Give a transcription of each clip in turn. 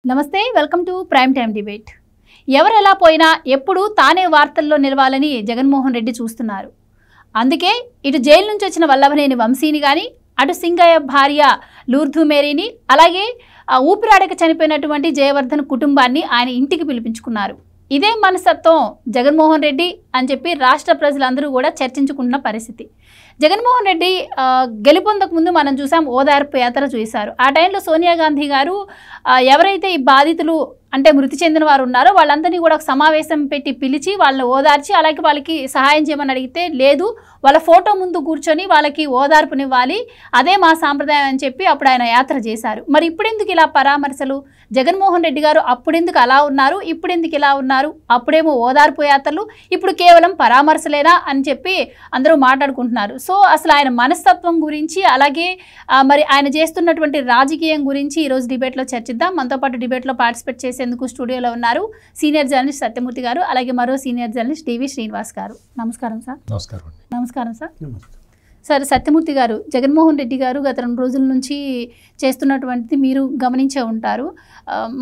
నమస్తే welcome to prime time debate. ఎవరెలా పోయినా ఎప్పుడు తానే వార్తల్లో నిలవాలని జగన్మోహన్ రెడ్డి చూస్తున్నారు. అందుకే ఇటు జైలు నుంచి వచ్చిన వల్లభనేని వంశీని కానీ, అటు సింగయ్య భార్య లూర్ధు మేరీని, అలాగే ఊపిరాడక చనిపోయినటువంటి జయవర్ధన్ కుటుంబాన్ని ఆయన ఇంటికి పిలిపించుకున్నారు. ఇదే మనస్తత్వం జగన్మోహన్ రెడ్డి అని చెప్పి రాష్ట్ర ప్రజలందరూ కూడా చర్చించుకున్న పరిస్థితి. జగన్మోహన్ రెడ్డి గెలుపొందక ముందు మనం చూసాం, ఓదార్పు యాత్ర చూశారు. ఆ టైంలో సోనియా గాంధీ గారు ఎవరైతే ఈ బాధితులు అంటే మృతి చెందిన వారు ఉన్నారో వాళ్ళందరినీ కూడా ఒక సమావేశం పెట్టి పిలిచి వాళ్ళని ఓదార్చి, అలాగే వాళ్ళకి సహాయం చేయమని అడిగితే లేదు, వాళ్ళ ఫోటో ముందు కూర్చొని వాళ్ళకి ఓదార్పునివ్వాలి, అదే మా సాంప్రదాయం అని చెప్పి అప్పుడు ఆయన యాత్ర చేశారు. మరి ఇప్పుడెందుకు ఇలా పరామర్శలు? జగన్మోహన్ రెడ్డి గారు అప్పుడెందుకు అలా ఉన్నారు, ఇప్పుడెందుకు ఇలా ఉన్నారు? అప్పుడేమో ఓదార్పు యాత్రలు, ఇప్పుడు కేవలం పరామర్శలేనా అని చెప్పి అందరూ మాట్లాడుకుంటున్నారు. సో అసలు ఆయన మనస్తత్వం గురించి, అలాగే మరి ఆయన చేస్తున్నటువంటి రాజకీయం గురించి ఈరోజు డిబేట్లో చర్చిద్దాం. మనతో పాటు డిబేట్లో పార్టిసిపేట్ చేసేందుకు స్టూడియోలో ఉన్నారు సీనియర్ జర్నలిస్ట్ సత్యమూర్తి గారు, అలాగే మరో సీనియర్ జర్నలిస్ట్ డివి శ్రీనివాస్ గారు. నమస్కారం సార్. నమస్కారం సార్. సార్ సత్యమూర్తి గారు, జగన్మోహన్ రెడ్డి గారు గత 2 రోజుల నుంచి చేస్తున్నటువంటిది మీరు గమనించే ఉంటారు.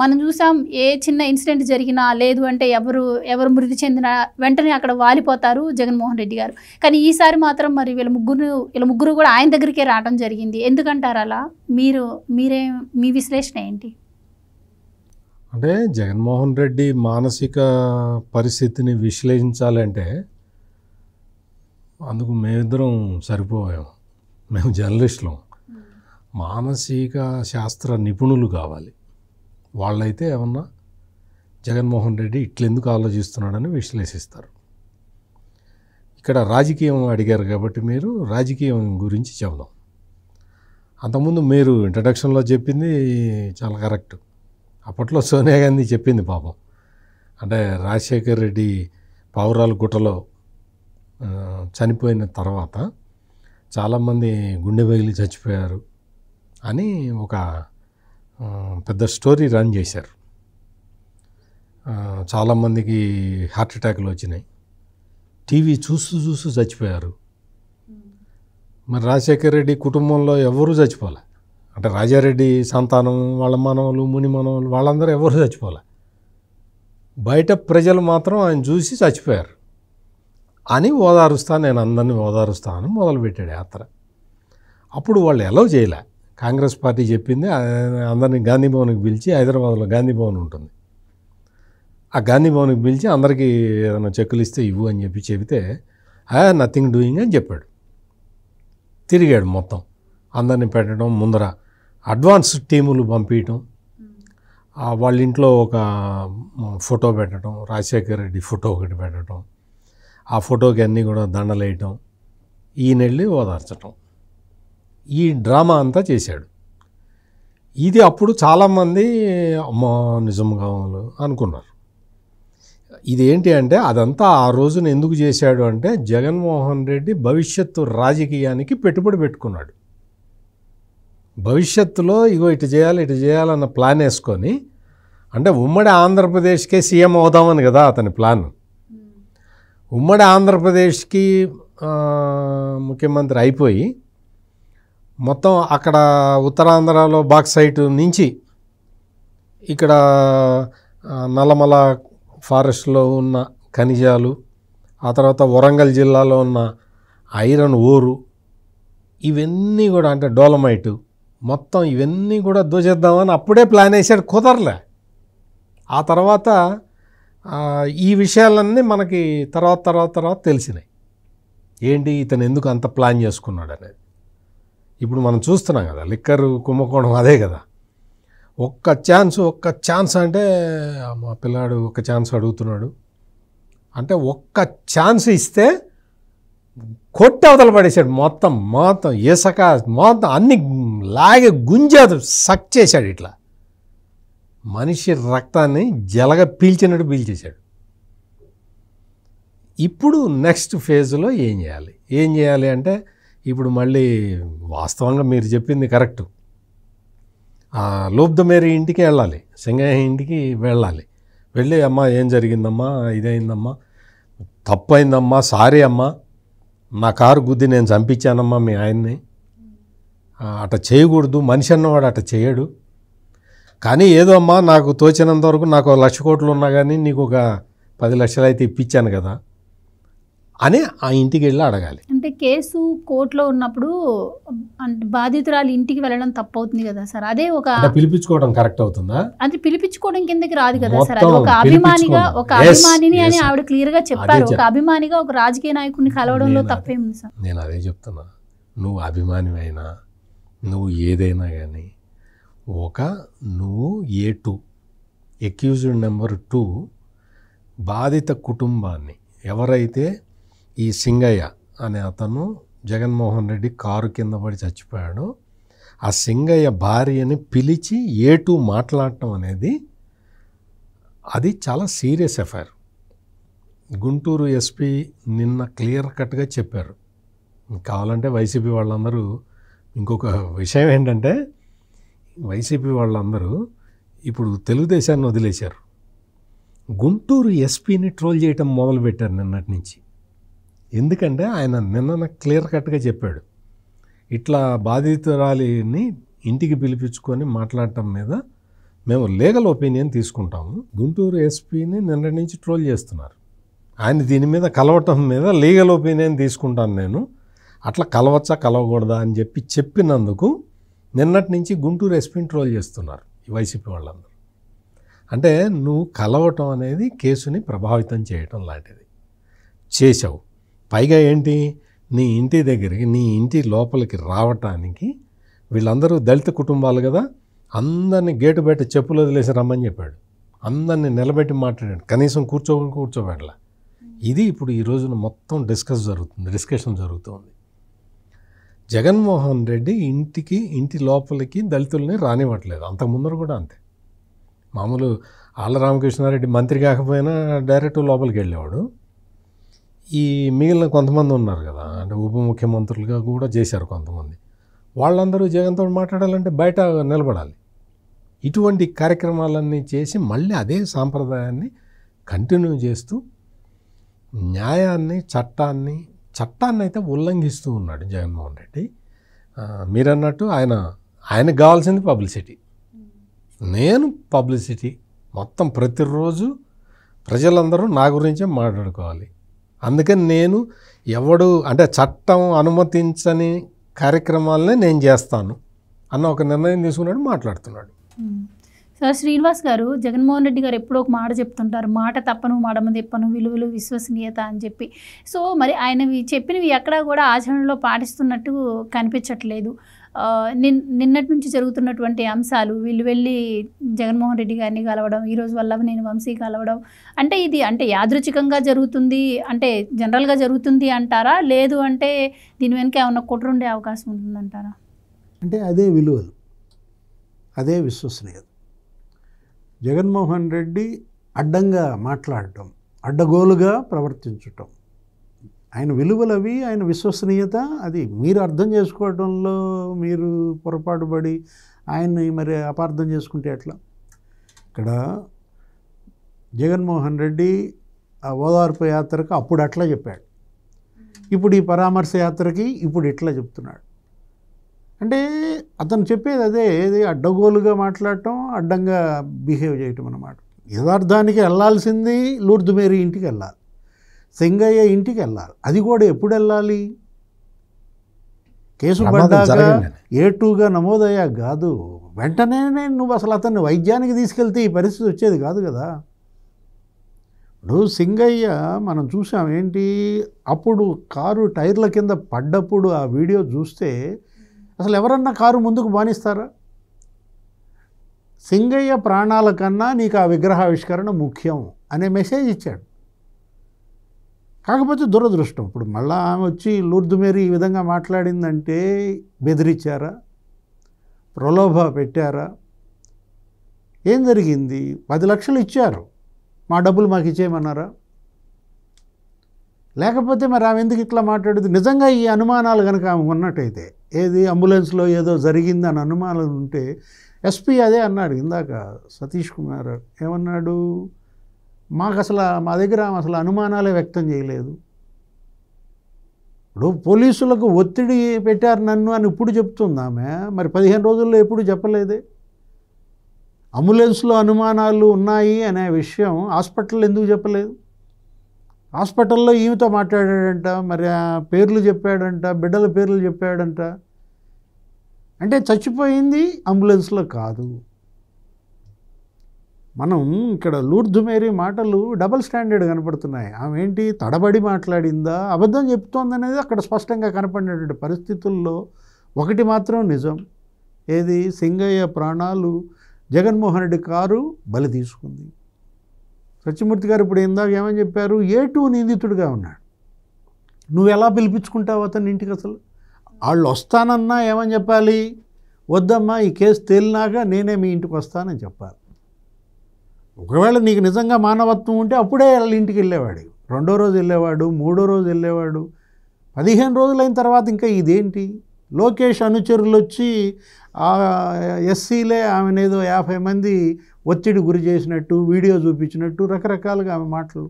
మనం చూసాం, ఏ చిన్న ఇన్సిడెంట్ జరిగినా, లేదు అంటే ఎవరు మృతి చెందినా వెంటనే అక్కడ వాలిపోతారు జగన్మోహన్ రెడ్డి గారు. కానీ ఈసారి మాత్రం మరి వీళ్ళ ముగ్గురు కూడా ఆయన దగ్గరికే రావడం జరిగింది. ఎందుకంటారు అలా? మీ విశ్లేషణ ఏంటి? అంటే జగన్మోహన్ రెడ్డి మానసిక పరిస్థితిని విశ్లేషించాలంటే అందుకు మేమిద్దరం సరిపోయాము. మేము జర్నలిస్టులం, మానసిక శాస్త్ర నిపుణులు కావాలి. వాళ్ళైతే ఏమన్నా జగన్మోహన్ రెడ్డి ఇట్లెందుకు ఆలోచిస్తున్నాడని విశ్లేషిస్తారు. ఇక్కడ రాజకీయం అడిగారు కాబట్టి మీరు రాజకీయం గురించి చెబుదాం. అంతకుముందు మీరు ఇంట్రడక్షన్లో చెప్పింది చాలా కరెక్ట్. అప్పట్లో సోనియా గాంధీ చెప్పింది పాపం, అంటే రాజశేఖర్ రెడ్డి పావురాల గుట్టలో చనిపోయిన తర్వాత చాలామంది గుండె పగిలి చచ్చిపోయారు అని ఒక పెద్ద స్టోరీ రన్ చేశారు. చాలామందికి హార్ట్ అటాక్లు వచ్చినాయి, టీవీ చూస్తూ చచ్చిపోయారు. మరి రాజశేఖర్ రెడ్డి కుటుంబంలో ఎవరూ చచ్చిపోలే, అంటే రాజారెడ్డి సంతానం, వాళ్ళ మనవలు, ముని మనవలు, వాళ్ళందరూ ఎవరు చచ్చిపోలే. బయట ప్రజలు మాత్రం ఆయన చూసి చచ్చిపోయారు అని నేను అందరినీ ఓదారుస్తానని మొదలుపెట్టాడు యాత్ర. అప్పుడు వాళ్ళు ఎలవ్ చేయలే. కాంగ్రెస్ పార్టీ చెప్పింది అందరినీ గాంధీ భవన్కి పిలిచి, హైదరాబాద్లో గాంధీ భవన్ ఉంటుంది, ఆ గాంధీ భవన్కి పిలిచి అందరికీ ఏదైనా చెక్కులు ఇస్తే ఇవ్వు అని చెబితే నథింగ్ డూయింగ్ అని చెప్పాడు. తిరిగాడు మొత్తం, అందరినీ పెట్టడం, ముందర అడ్వాన్స్ టీములు పంపించడం, వాళ్ళ ఇంట్లో ఒక ఫోటో పెట్టడం, రాజశేఖర్ రెడ్డి ఫోటో ఒకటి పెట్టడం, ఆ ఫోటోకి అన్నీ కూడా దండలు వేయటం, ఈయనెళ్ళి ఓదార్చటం, ఈ డ్రామా అంతా చేశాడు. ఇది అప్పుడు చాలామంది అమ్మా నిజం కావాలి అనుకున్నారు. ఇదేంటి అంటే అదంతా ఆ రోజున ఎందుకు చేశాడు అంటే జగన్మోహన్ రెడ్డి భవిష్యత్తు రాజకీయానికి పెట్టుబడి పెట్టుకున్నాడు. భవిష్యత్తులో ఇటు చేయాలన్న ప్లాన్ వేసుకొని, అంటే ఉమ్మడి ఆంధ్రప్రదేశ్కే సీఎం అవుదామని కదా అతని ప్లాన్. ఉమ్మడి ఆంధ్రప్రదేశ్కి ముఖ్యమంత్రి అయిపోయి మొత్తం అక్కడ ఉత్తరాంధ్రలో బాక్సైట్ నుంచి ఇక్కడ నల్లమల ఫారెస్ట్లో ఉన్న ఖనిజాలు, ఆ తర్వాత వరంగల్ జిల్లాలో ఉన్న ఐరన్ ఓరు, ఇవన్నీ కూడా అంటే డోలమైటు, మొత్తం ఇవన్నీ కూడా దోచేద్దామని అప్పుడే ప్లాన్ వేసాడు. కుదరలే. ఆ తర్వాత ఈ విషయాలన్నీ మనకి తర్వాత తెలిసినాయి. ఏంటి ఇతను ఎందుకు అంత ప్లాన్ చేసుకున్నాడు అనేది. ఇప్పుడు మనం చూస్తున్నాం కదా, లిక్కర్ కుంభకోణం అదే కదా. ఒక్క ఛాన్స్ అంటే మా పిల్లాడు ఒక్క ఛాన్స్ అడుగుతున్నాడు అంటే ఒక్క ఛాన్స్ ఇస్తే కొట్టి అవతల పడేశాడు. మొత్తం ఇసుక మొత్తం అన్ని లాగే గుంజాదు సక్ చేశాడు. ఇట్లా మనిషి రక్తాన్ని జలగ పీల్చినట్టు పీల్చేశాడు. ఇప్పుడు నెక్స్ట్ ఫేజ్లో ఏం చేయాలి అంటే ఇప్పుడు మళ్ళీ వాస్తవంగా మీరు చెప్పింది కరెక్టు, లూబ్ధ మేరీ ఇంటికి వెళ్ళాలి, సింగయ్య ఇంటికి వెళ్ళి అమ్మా ఏం జరిగిందమ్మా, ఇదైందమ్మా, తప్పైందమ్మా, సారీ అమ్మా, నా కారు గుద్ది నేను చంపించానమ్మా మీ ఆయన్ని, అట్లా చేయకూడదు, మనిషి అన్నవాడు అట్లా చేయడు, కానీ ఏదో అమ్మా నాకు తోచినంత వరకు నాకు 1,00,000 కోట్లు ఉన్నా కానీ నీకు ఒక 10 లక్షలు అయితే ఇప్పించాను కదా అని ఆ ఇంటికి వెళ్ళి అడగాలి. అంటే కేసు కోర్టులో ఉన్నప్పుడు అంటే బాధితురాలు ఇంటికి వెళ్ళడం తప్పవుతుంది కదా సార్. అదే ఒక పిలిపించుకోవడం కరెక్ట్ అవుతుందా? అది పిలిపించుకోవడం కిందకి రాదు కదా సార్. అది ఒక అభిమానిగా ఒక అభిమానిని అని ఆవిడ క్లియర్ గా చెప్పారు. ఒక అభిమానిగా ఒక రాజకీయ నాయకుడిని కలవడంలో తప్పేముంది సార్? నేను అదే చెప్తున్నా. నువ్వు అభిమానివైనా నువ్వు ఏదైనా కానీ నువ్వు A2 అక్యూజ్డ్ నెంబర్ 2 బాధిత కుటుంబాన్ని ఎవరైతే ఈ సింగయ్య అనే అతను జగన్మోహన్ రెడ్డి కారు కింద పడి చచ్చిపోయాడో ఆ సింగయ్య భార్యని పిలిచి A2 మాట్లాడటం అనేది అది చాలా సీరియస్ ఎఫ్ఐఆర్. గుంటూరు ఎస్పీ నిన్న క్లియర్ కట్గా చెప్పారు. కావాలంటే వైసీపీ వాళ్ళందరూ ఇంకొక విషయం ఏంటంటే వైసీపీ వాళ్ళందరూ ఇప్పుడు తెలుగుదేశాన్ని వదిలేశారు. గుంటూరు ఎస్పీని ట్రోల్ చేయటం మొదలుపెట్టారు నిన్నటి నుంచి. ఎందుకంటే ఆయన నిన్న క్లియర్ కట్గా చెప్పాడు, ఇట్లా బాధితురాలిని ఇంటికి పిలిపించుకొని మాట్లాడటం మీద మేము లీగల్ ఒపీనియన్ తీసుకుంటాము. గుంటూరు ఎస్పీని నిన్నటి నుంచి ట్రోల్ చేస్తున్నారు. ఆయన దీని మీద కలవటం మీద లీగల్ ఒపీనియన్ తీసుకుంటాను నేను, అట్లా కలవచ్చా కలవకూడదా అని చెప్పినందుకు నిన్నటి నుంచి గుంటూరు ఎస్పీని ట్రోల్ చేస్తున్నారు ఈ వైసీపీ వాళ్ళందరూ. అంటే నువ్వు కలవటం అనేది కేసుని ప్రభావితం చేయటం లాంటిది చేసావు. పైగా ఏంటి, నీ ఇంటి దగ్గరికి నీ ఇంటి లోపలికి రావటానికి వీళ్ళందరూ దళిత కుటుంబాలు కదా, అందరినీ గేటు బయట చెప్పులు వదిలేసి రమ్మని చెప్పాడు. అందరినీ నిలబెట్టి మాట్లాడాడు, కనీసం కూర్చోబెట్టలా. ఇది ఇప్పుడు ఈ రోజున మొత్తం డిస్కషన్ జరుగుతుంది. జగన్మోహన్ రెడ్డి ఇంటి లోపలికి దళితుల్ని రానివ్వట్లేదు. అంతకుముందర కూడా అంతే. మామూలు ఆళ్ళ రామకృష్ణారెడ్డి మంత్రి కాకపోయినా డైరెక్ట్ లోపలికి వెళ్ళేవాడు. ఈ మిగిలిన కొంతమంది ఉన్నారు కదా, అంటే ఉప ముఖ్యమంత్రులుగా కూడా చేశారు కొంతమంది. వాళ్ళందరూ జగన్తో మాట్లాడాలంటే బయట నిలబడాలి. ఇటువంటి కార్యక్రమాలన్నీ చేసి మళ్ళీ అదే సాంప్రదాయాన్ని కంటిన్యూ చేస్తూ న్యాయాన్ని చట్టాన్ని అయితే ఉల్లంఘిస్తూ ఉన్నాడు జగన్మోహన్ రెడ్డి. మీరన్నట్టు ఆయనకు కావాల్సింది పబ్లిసిటీ. నేను పబ్లిసిటీ మొత్తం ప్రతిరోజు ప్రజలందరూ నా గురించే మాట్లాడుకోవాలి. అందుకని నేను అంటే చట్టం అనుమతించని కార్యక్రమాలనే నేను చేస్తాను అన్న ఒక నిర్ణయం తీసుకున్నాడు, మాట్లాడుతున్నాడు. సార్ శ్రీనివాస్ గారు, జగన్మోహన్ రెడ్డి గారు ఎప్పుడో ఒక మాట చెప్తుంటారు, మాట తప్పను మడమ తిప్పను, విలువలు విశ్వసనీయత అని చెప్పి. సో మరి ఆయనవి చెప్పినవి ఎక్కడా కూడా ఆచరణలో పాటిస్తున్నట్టు కనిపించట్లేదు. నిన్నటి నుంచి జరుగుతున్నటువంటి అంశాలు, వీళ్ళు వెళ్ళి జగన్మోహన్ రెడ్డి గారిని కలవడం, ఈరోజు వల్లభనేని వంశీ కలవడం, అంటే ఇది అంటే యాదృచ్ఛికంగా జరుగుతుంది, అంటే జనరల్గా జరుగుతుంది అంటారా, లేదు అంటే దీని వెనుక ఏమన్నా కుట్ర ఉండే అవకాశం ఉంటుందంటారా? అంటే అదే విలువలు, అదే విశ్వసనీయత. జగన్మోహన్ రెడ్డి అడ్డంగా మాట్లాడటం, అడ్డగోలుగా ప్రవర్తించటం, ఆయన విలువలవి, ఆయన విశ్వసనీయత, అది మీరు అర్థం చేసుకోవడంలో మీరు పొరపాటు పడి ఆయన్ని మరి అపార్థం చేసుకుంటే ఎట్లా? ఇక్కడ జగన్మోహన్ రెడ్డి ఆ ఓదార్పు యాత్రకు అప్పుడు అట్లా చెప్పాడు, ఇప్పుడు ఈ పరామర్శ యాత్రకి ఇప్పుడు ఇట్లా చెప్తున్నాడు. అంటే అతను చెప్పేది అదే, ఏది అడ్డగోలుగా మాట్లాడటం, అడ్డంగా బిహేవ్ చేయటం అన్నమాట. యథార్థానికి వెళ్ళాల్సింది లూర్దు మేరీ ఇంటికి వెళ్ళాలి, సింగయ్య ఇంటికి వెళ్ళాలి. అది కూడా ఎప్పుడు వెళ్ళాలి? కేసు పడ్డాక A2గా నమోదయ్యాక కాదు, వెంటనే నువ్వు అసలు అతన్ని వైద్యానికి తీసుకెళ్తే ఈ పరిస్థితి వచ్చేది కాదు కదా. ఇప్పుడు సింగయ్య మనం చూసాం ఏంటి, అప్పుడు కారు టైర్ల కింద పడ్డప్పుడు ఆ వీడియో చూస్తే అసలు ఎవరన్నా కారు ముందుకు బానిస్తారా? సింగయ్య ప్రాణాల కన్నా నీకు ఆ విగ్రహావిష్కరణ ముఖ్యం అనే మెసేజ్ ఇచ్చాడు. కాకపోతే దురదృష్టం, ఇప్పుడు మళ్ళీ ఆమె వచ్చి లూర్దు మేరీ ఈ విధంగా మాట్లాడిందంటే బెదిరించారా, ప్రలోభ పెట్టారా, ఏం జరిగింది? 10 లక్షలు ఇచ్చారు, మా డబ్బులు మాకు ఇచ్చేయమన్నారా? లేకపోతే మరి ఆమె ఎందుకు ఇట్లా మాట్లాడేది? నిజంగా ఈ అనుమానాలు కనుక ఆమె ఉన్నట్టయితే, ఏది అంబులెన్స్లో ఏదో జరిగిందని అనుమానాలు ఉంటే, ఎస్పీ అదే అన్నాడు ఇందాక సతీష్ కుమార్, ఏమన్నాడు, మా దగ్గర అసలు అనుమానాలే వ్యక్తం చేయలేదు. ఇప్పుడు పోలీసులకు ఒత్తిడి పెట్టారు నన్ను అని ఇప్పుడు చెప్తుంది ఆమె, మరి 15 రోజుల్లో ఎప్పుడు చెప్పలేదే. అంబులెన్స్లో అనుమానాలు ఉన్నాయి అనే విషయం హాస్పిటల్ ఎందుకు చెప్పలేదు? హాస్పిటల్లో ఈమెతో మాట్లాడాడంట, మరి ఆ పేర్లు చెప్పాడంట, బిడ్డల పేర్లు చెప్పాడంట. అంటే చచ్చిపోయింది అంబులెన్స్లో కాదు. మనం ఇక్కడ లూర్దు మేరీ మాటలు డబుల్ స్టాండర్డ్ కనపడుతున్నాయి. ఆమె ఏంటి తడబడి మాట్లాడిందా, అబద్ధం చెప్తోందనేది అక్కడ స్పష్టంగా కనపడినటువంటి పరిస్థితుల్లో ఒకటి మాత్రం నిజం. ఏది? సింగయ్య ప్రాణాలు జగన్మోహన్ రెడ్డి కారు బలి తీసుకుంది. సత్యమూర్తి గారు ఇప్పుడు ఇందాక ఏమని చెప్పారు? A2 నిందితుడిగా ఉన్నాడు. నువ్వు ఎలా పిలిపించుకుంటావు అతని ఇంటికి? అసలు వాళ్ళు వస్తానన్నా ఏమని చెప్పాలి? వద్దమ్మా, ఈ కేసు తేలినాక నేనే మీ ఇంటికి వస్తానని చెప్పాలి. ఒకవేళ నీకు నిజంగా మానవత్వం ఉంటే అప్పుడే వాళ్ళ ఇంటికి వెళ్ళేవాడు. 2వ రోజు వెళ్ళేవాడు, 3వ రోజు వెళ్ళేవాడు. 15 రోజులైన తర్వాత ఇంకా ఇదేంటి? లోకేష్ అనుచరులు వచ్చి ఎస్సీలే ఆమెనేదో 50 మంది ఒత్తిడి గురి చేసినట్టు, వీడియో చూపించినట్టు రకరకాలుగా ఆమె మాటలు.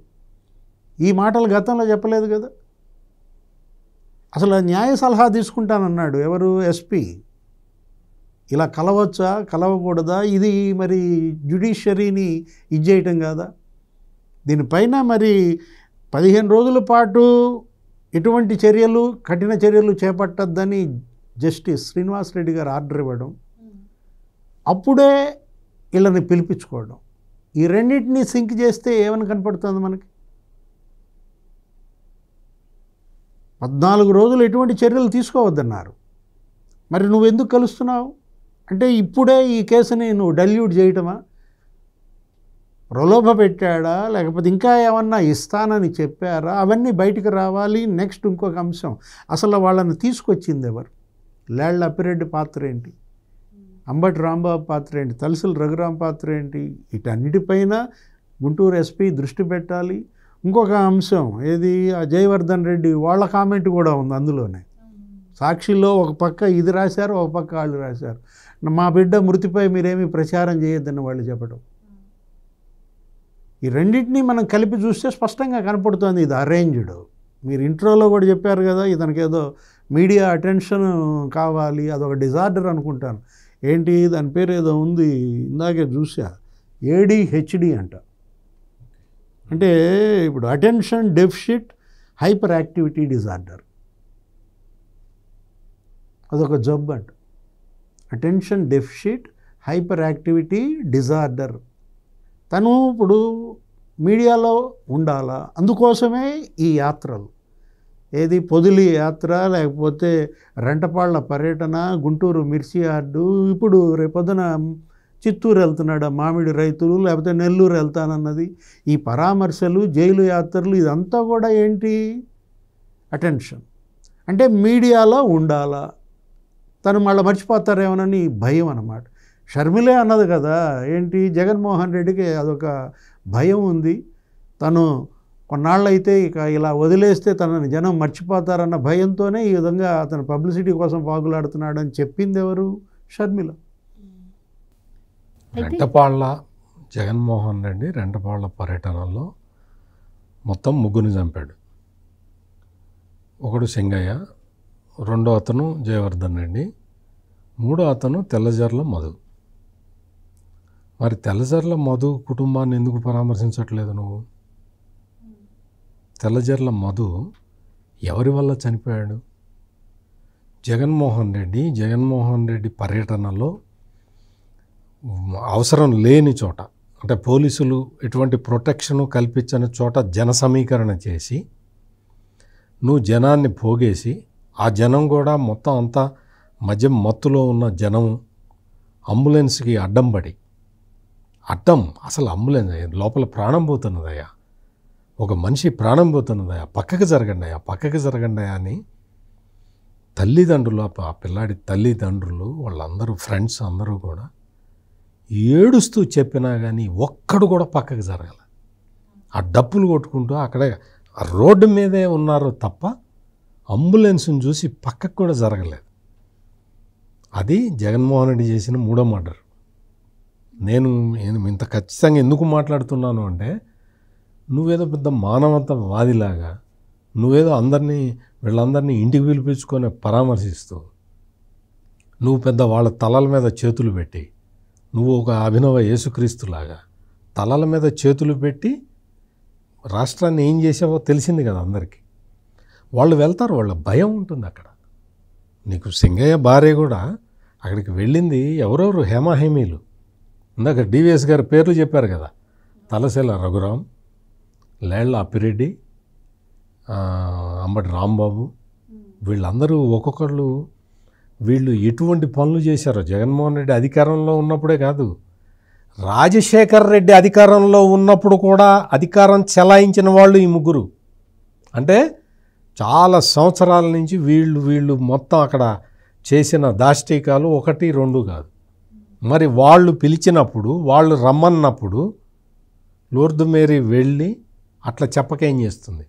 ఈ మాటలు గతంలో చెప్పలేదు కదా. అసలు న్యాయ సలహా తీసుకుంటానన్నాడు ఎవరు? ఎస్పీ. ఇలా కలవచ్చా, కలవకూడదా? ఇది మరి జ్యుడిషియరీని ఇచ్చేయటం కాదా? దీనిపైన మరి 15 రోజుల పాటు ఎటువంటి చర్యలు, కఠిన చర్యలు చేపట్టద్దని జస్టిస్ శ్రీనివాస్ రెడ్డి గారు ఆర్డర్ ఇవ్వడం, అప్పుడే వీళ్ళని పిలిపించుకోవడం, ఈ రెండింటినీ సింక్ చేస్తే ఏమని కనపడుతుంది మనకి? 14 రోజులు ఎటువంటి చర్యలు తీసుకోవద్దన్నారు. మరి నువ్వెందుకు కలుస్తున్నావు? అంటే ఇప్పుడే ఈ కేసుని నువ్వు డల్యూట్ చేయటమా? ప్రలోభ పెట్టాడా, లేకపోతే ఇంకా ఏమన్నా ఇస్తానని చెప్పారా? అవన్నీ బయటికి రావాలి. నెక్స్ట్ ఇంకొక అంశం, అసలు వాళ్ళని తీసుకొచ్చింది ఎవరు? లేళ్ల అప్పిరెడ్డి పాత్ర ఏంటి? అంబటి రాంబాబు పాత్ర ఏంటి? తలసిల రఘురాం పాత్ర ఏంటి? వీటన్నిటిపైన గుంటూరు ఎస్పీ దృష్టి పెట్టాలి. ఇంకొక అంశం ఏది? ఆ జయవర్ధన్ రెడ్డి వాళ్ళ కామెంట్ కూడా ఉంది అందులోనే. సాక్షిలో ఒక పక్క ఇది రాశారు, ఒక పక్క వాళ్ళు రాశారు. మా బిడ్డ మృతిపై మీరేమీ ప్రచారం చేయొద్దని వాళ్ళు చెప్పడం. ఈ రెండింటినీ మనం కలిపి చూస్తే స్పష్టంగా కనపడుతుంది ఇది అరేంజ్డ్. మీరు ఇంట్రోలో కూడా చెప్పారు కదా, ఇతనికి ఏదో మీడియా అటెన్షన్ కావాలి, అదొక డిజార్డర్ అనుకుంటాను. ఏంటి దాని పేరు ఏదో ఉంది, ఇందాకే చూసా, ADHD అంట. అంటే ఇప్పుడు attention deficit hyper activity disorder, అదొక జబ్బు అంట. Attention deficit hyper activity disorder. తను ఇప్పుడు మీడియాలో ఉండాలా, అందుకోసమే ఈ యాత్రలు. ఏది? పొదిలి యాత్ర, లేకపోతే రెంటపాళ్ల పర్యటన, గుంటూరు మిర్చి యార్డు, ఇప్పుడు రేపొద్దున చిత్తూరు వెళ్తున్నాడు మామిడి రైతులు, లేకపోతే నెల్లూరు వెళ్తానన్నది. ఈ పరామర్శలు, జైలు యాత్రలు, ఇదంతా కూడా ఏంటి? అటెన్షన్. అంటే మీడియాలో ఉండాలా, తను మళ్ళీ మర్చిపోతారేమోనని భయం అన్నమాట. షర్మిలే అన్నది కదా, ఏంటి? జగన్మోహన్ రెడ్డికి అదొక భయం ఉంది, తను కొన్నాళ్ళైతే ఇక ఇలా వదిలేస్తే తనని జనం మర్చిపోతారన్న భయంతోనే ఈ విధంగా అతను పబ్లిసిటీ కోసం పాకులాడుతున్నాడు అని చెప్పింది ఎవరు? షర్మిల. రెంటపాళ్ళ జగన్మోహన్ రెడ్డి రెంటపాళ్ళ పర్యటనలో మొత్తం 3 చంపాడు. ఒకడు సింగయ్య, 2వ అతను జయవర్ధన్ రెడ్డి, 3వ అతను తెల్లజర్ల మధు. మరి తెల్లజర్ల మధు కుటుంబాన్ని ఎందుకు పరామర్శించట్లేదు నువ్వు? తెల్లజర్ల మధు ఎవరి వల్ల చనిపోయాడు? జగన్మోహన్ రెడ్డి పర్యటనలో అవసరం లేని చోట, అంటే పోలీసులు ఎటువంటి ప్రొటెక్షను కల్పించని చోట జన సమీకరణ చేసి, నువ్వు జనాన్ని పోగేసి, ఆ జనం కూడా మొత్తం అంతా మద్యం మత్తులో ఉన్న జనం అంబులెన్స్కి అడ్డం పడి, అసలు అంబులెన్స్ లోపల ప్రాణం పోతున్నదయ్యా, ఒక మనిషి ప్రాణం పోతున్నదయ్యా, పక్కకి జరగండి అని తల్లిదండ్రులు, ఆ పిల్లాడి తల్లిదండ్రులు, వాళ్ళందరూ ఫ్రెండ్స్ అందరూ కూడా ఏడుస్తూ చెప్పినా కానీ ఒక్కడు కూడా పక్కకి జరగల. ఆ డప్పులు కొట్టుకుంటూ అక్కడే రోడ్డు మీదే ఉన్నారు తప్ప అంబులెన్స్ని చూసి పక్కకు కూడా జరగలేదు. అది జగన్మోహన్ రెడ్డి చేసిన 3వ మర్డర్. నేను ఇంత ఖచ్చితంగా ఎందుకు మాట్లాడుతున్నాను అంటే, నువ్వేదో పెద్ద మానవతావాదిలాగా, నువ్వేదో వీళ్ళందరినీ ఇంటికి పిలిపించుకొని పరామర్శిస్తూ, నువ్వు పెద్ద వాళ్ళ తలల మీద చేతులు పెట్టి నువ్వు ఒక అభినవ యేసుక్రీస్తులాగా తలల మీద చేతులు పెట్టి రాష్ట్రాన్ని ఏం చేసావో తెలిసింది కదా అందరికీ. వాళ్ళు వెళ్తారు, వాళ్ళ భయం ఉంటుంది అక్కడ. నీకు సింగయ్య భార్య కూడా అక్కడికి వెళ్ళింది ఎవరెవరు హేమాహేమీలు. ఇందాక డివిఎస్ గారి పేర్లు చెప్పారు కదా, తలసేల రఘురాం, లేళ్ల అప్పిరెడ్డి, అంబటి రాంబాబు, వీళ్ళందరూ ఒక్కొక్కళ్ళు వీళ్ళు ఎటువంటి పనులు చేశారో జగన్మోహన్ రెడ్డి అధికారంలో ఉన్నప్పుడే కాదు, రాజశేఖర్ రెడ్డి అధికారంలో ఉన్నప్పుడు కూడా అధికారం చెలాయించిన వాళ్ళు ఈ ముగ్గురు. అంటే చాలా సంవత్సరాల నుంచి వీళ్ళు మొత్తం అక్కడ చేసిన దాష్టీకాలు 1, 2 కాదు. మరి వాళ్ళు పిలిచినప్పుడు, వాళ్ళు రమ్మన్నప్పుడు లూర్దు మేరీ వెళ్ళి అట్లా చెప్పకేం చేస్తుంది?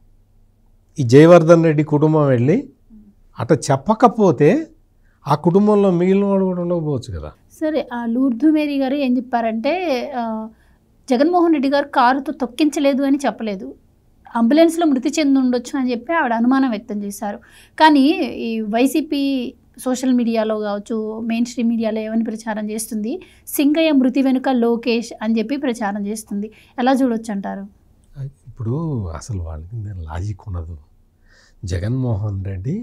ఈ జయవర్ధన్ రెడ్డి కుటుంబం వెళ్ళి అట్లా చెప్పకపోతే ఆ కుటుంబంలో మిగిలిన వాడు కూడా ఉండకపోవచ్చు కదా. సరే, ఆ లూర్దు మేరీ గారు ఏం చెప్పారంటే జగన్మోహన్ రెడ్డి గారు కారుతో తొక్కించలేదు అని చెప్పలేదు, అంబులెన్స్లో మృతి చెంది ఉండొచ్చు అని చెప్పి ఆవిడ అనుమానం వ్యక్తం చేశారు. కానీ ఈ వైసీపీ సోషల్ మీడియాలో కావచ్చు, మెయిన్ స్ట్రీమ్ మీడియాలో ఏమని ప్రచారం చేస్తుంది, సింగయ్య మృతి వెనుక లోకేష్ అని చెప్పి ప్రచారం చేస్తుంది. ఎలా చూడొచ్చు అంటారు? ఇప్పుడు అసలు వాళ్ళకి లాజిక్ ఉండదు. జగన్మోహన్ రెడ్డి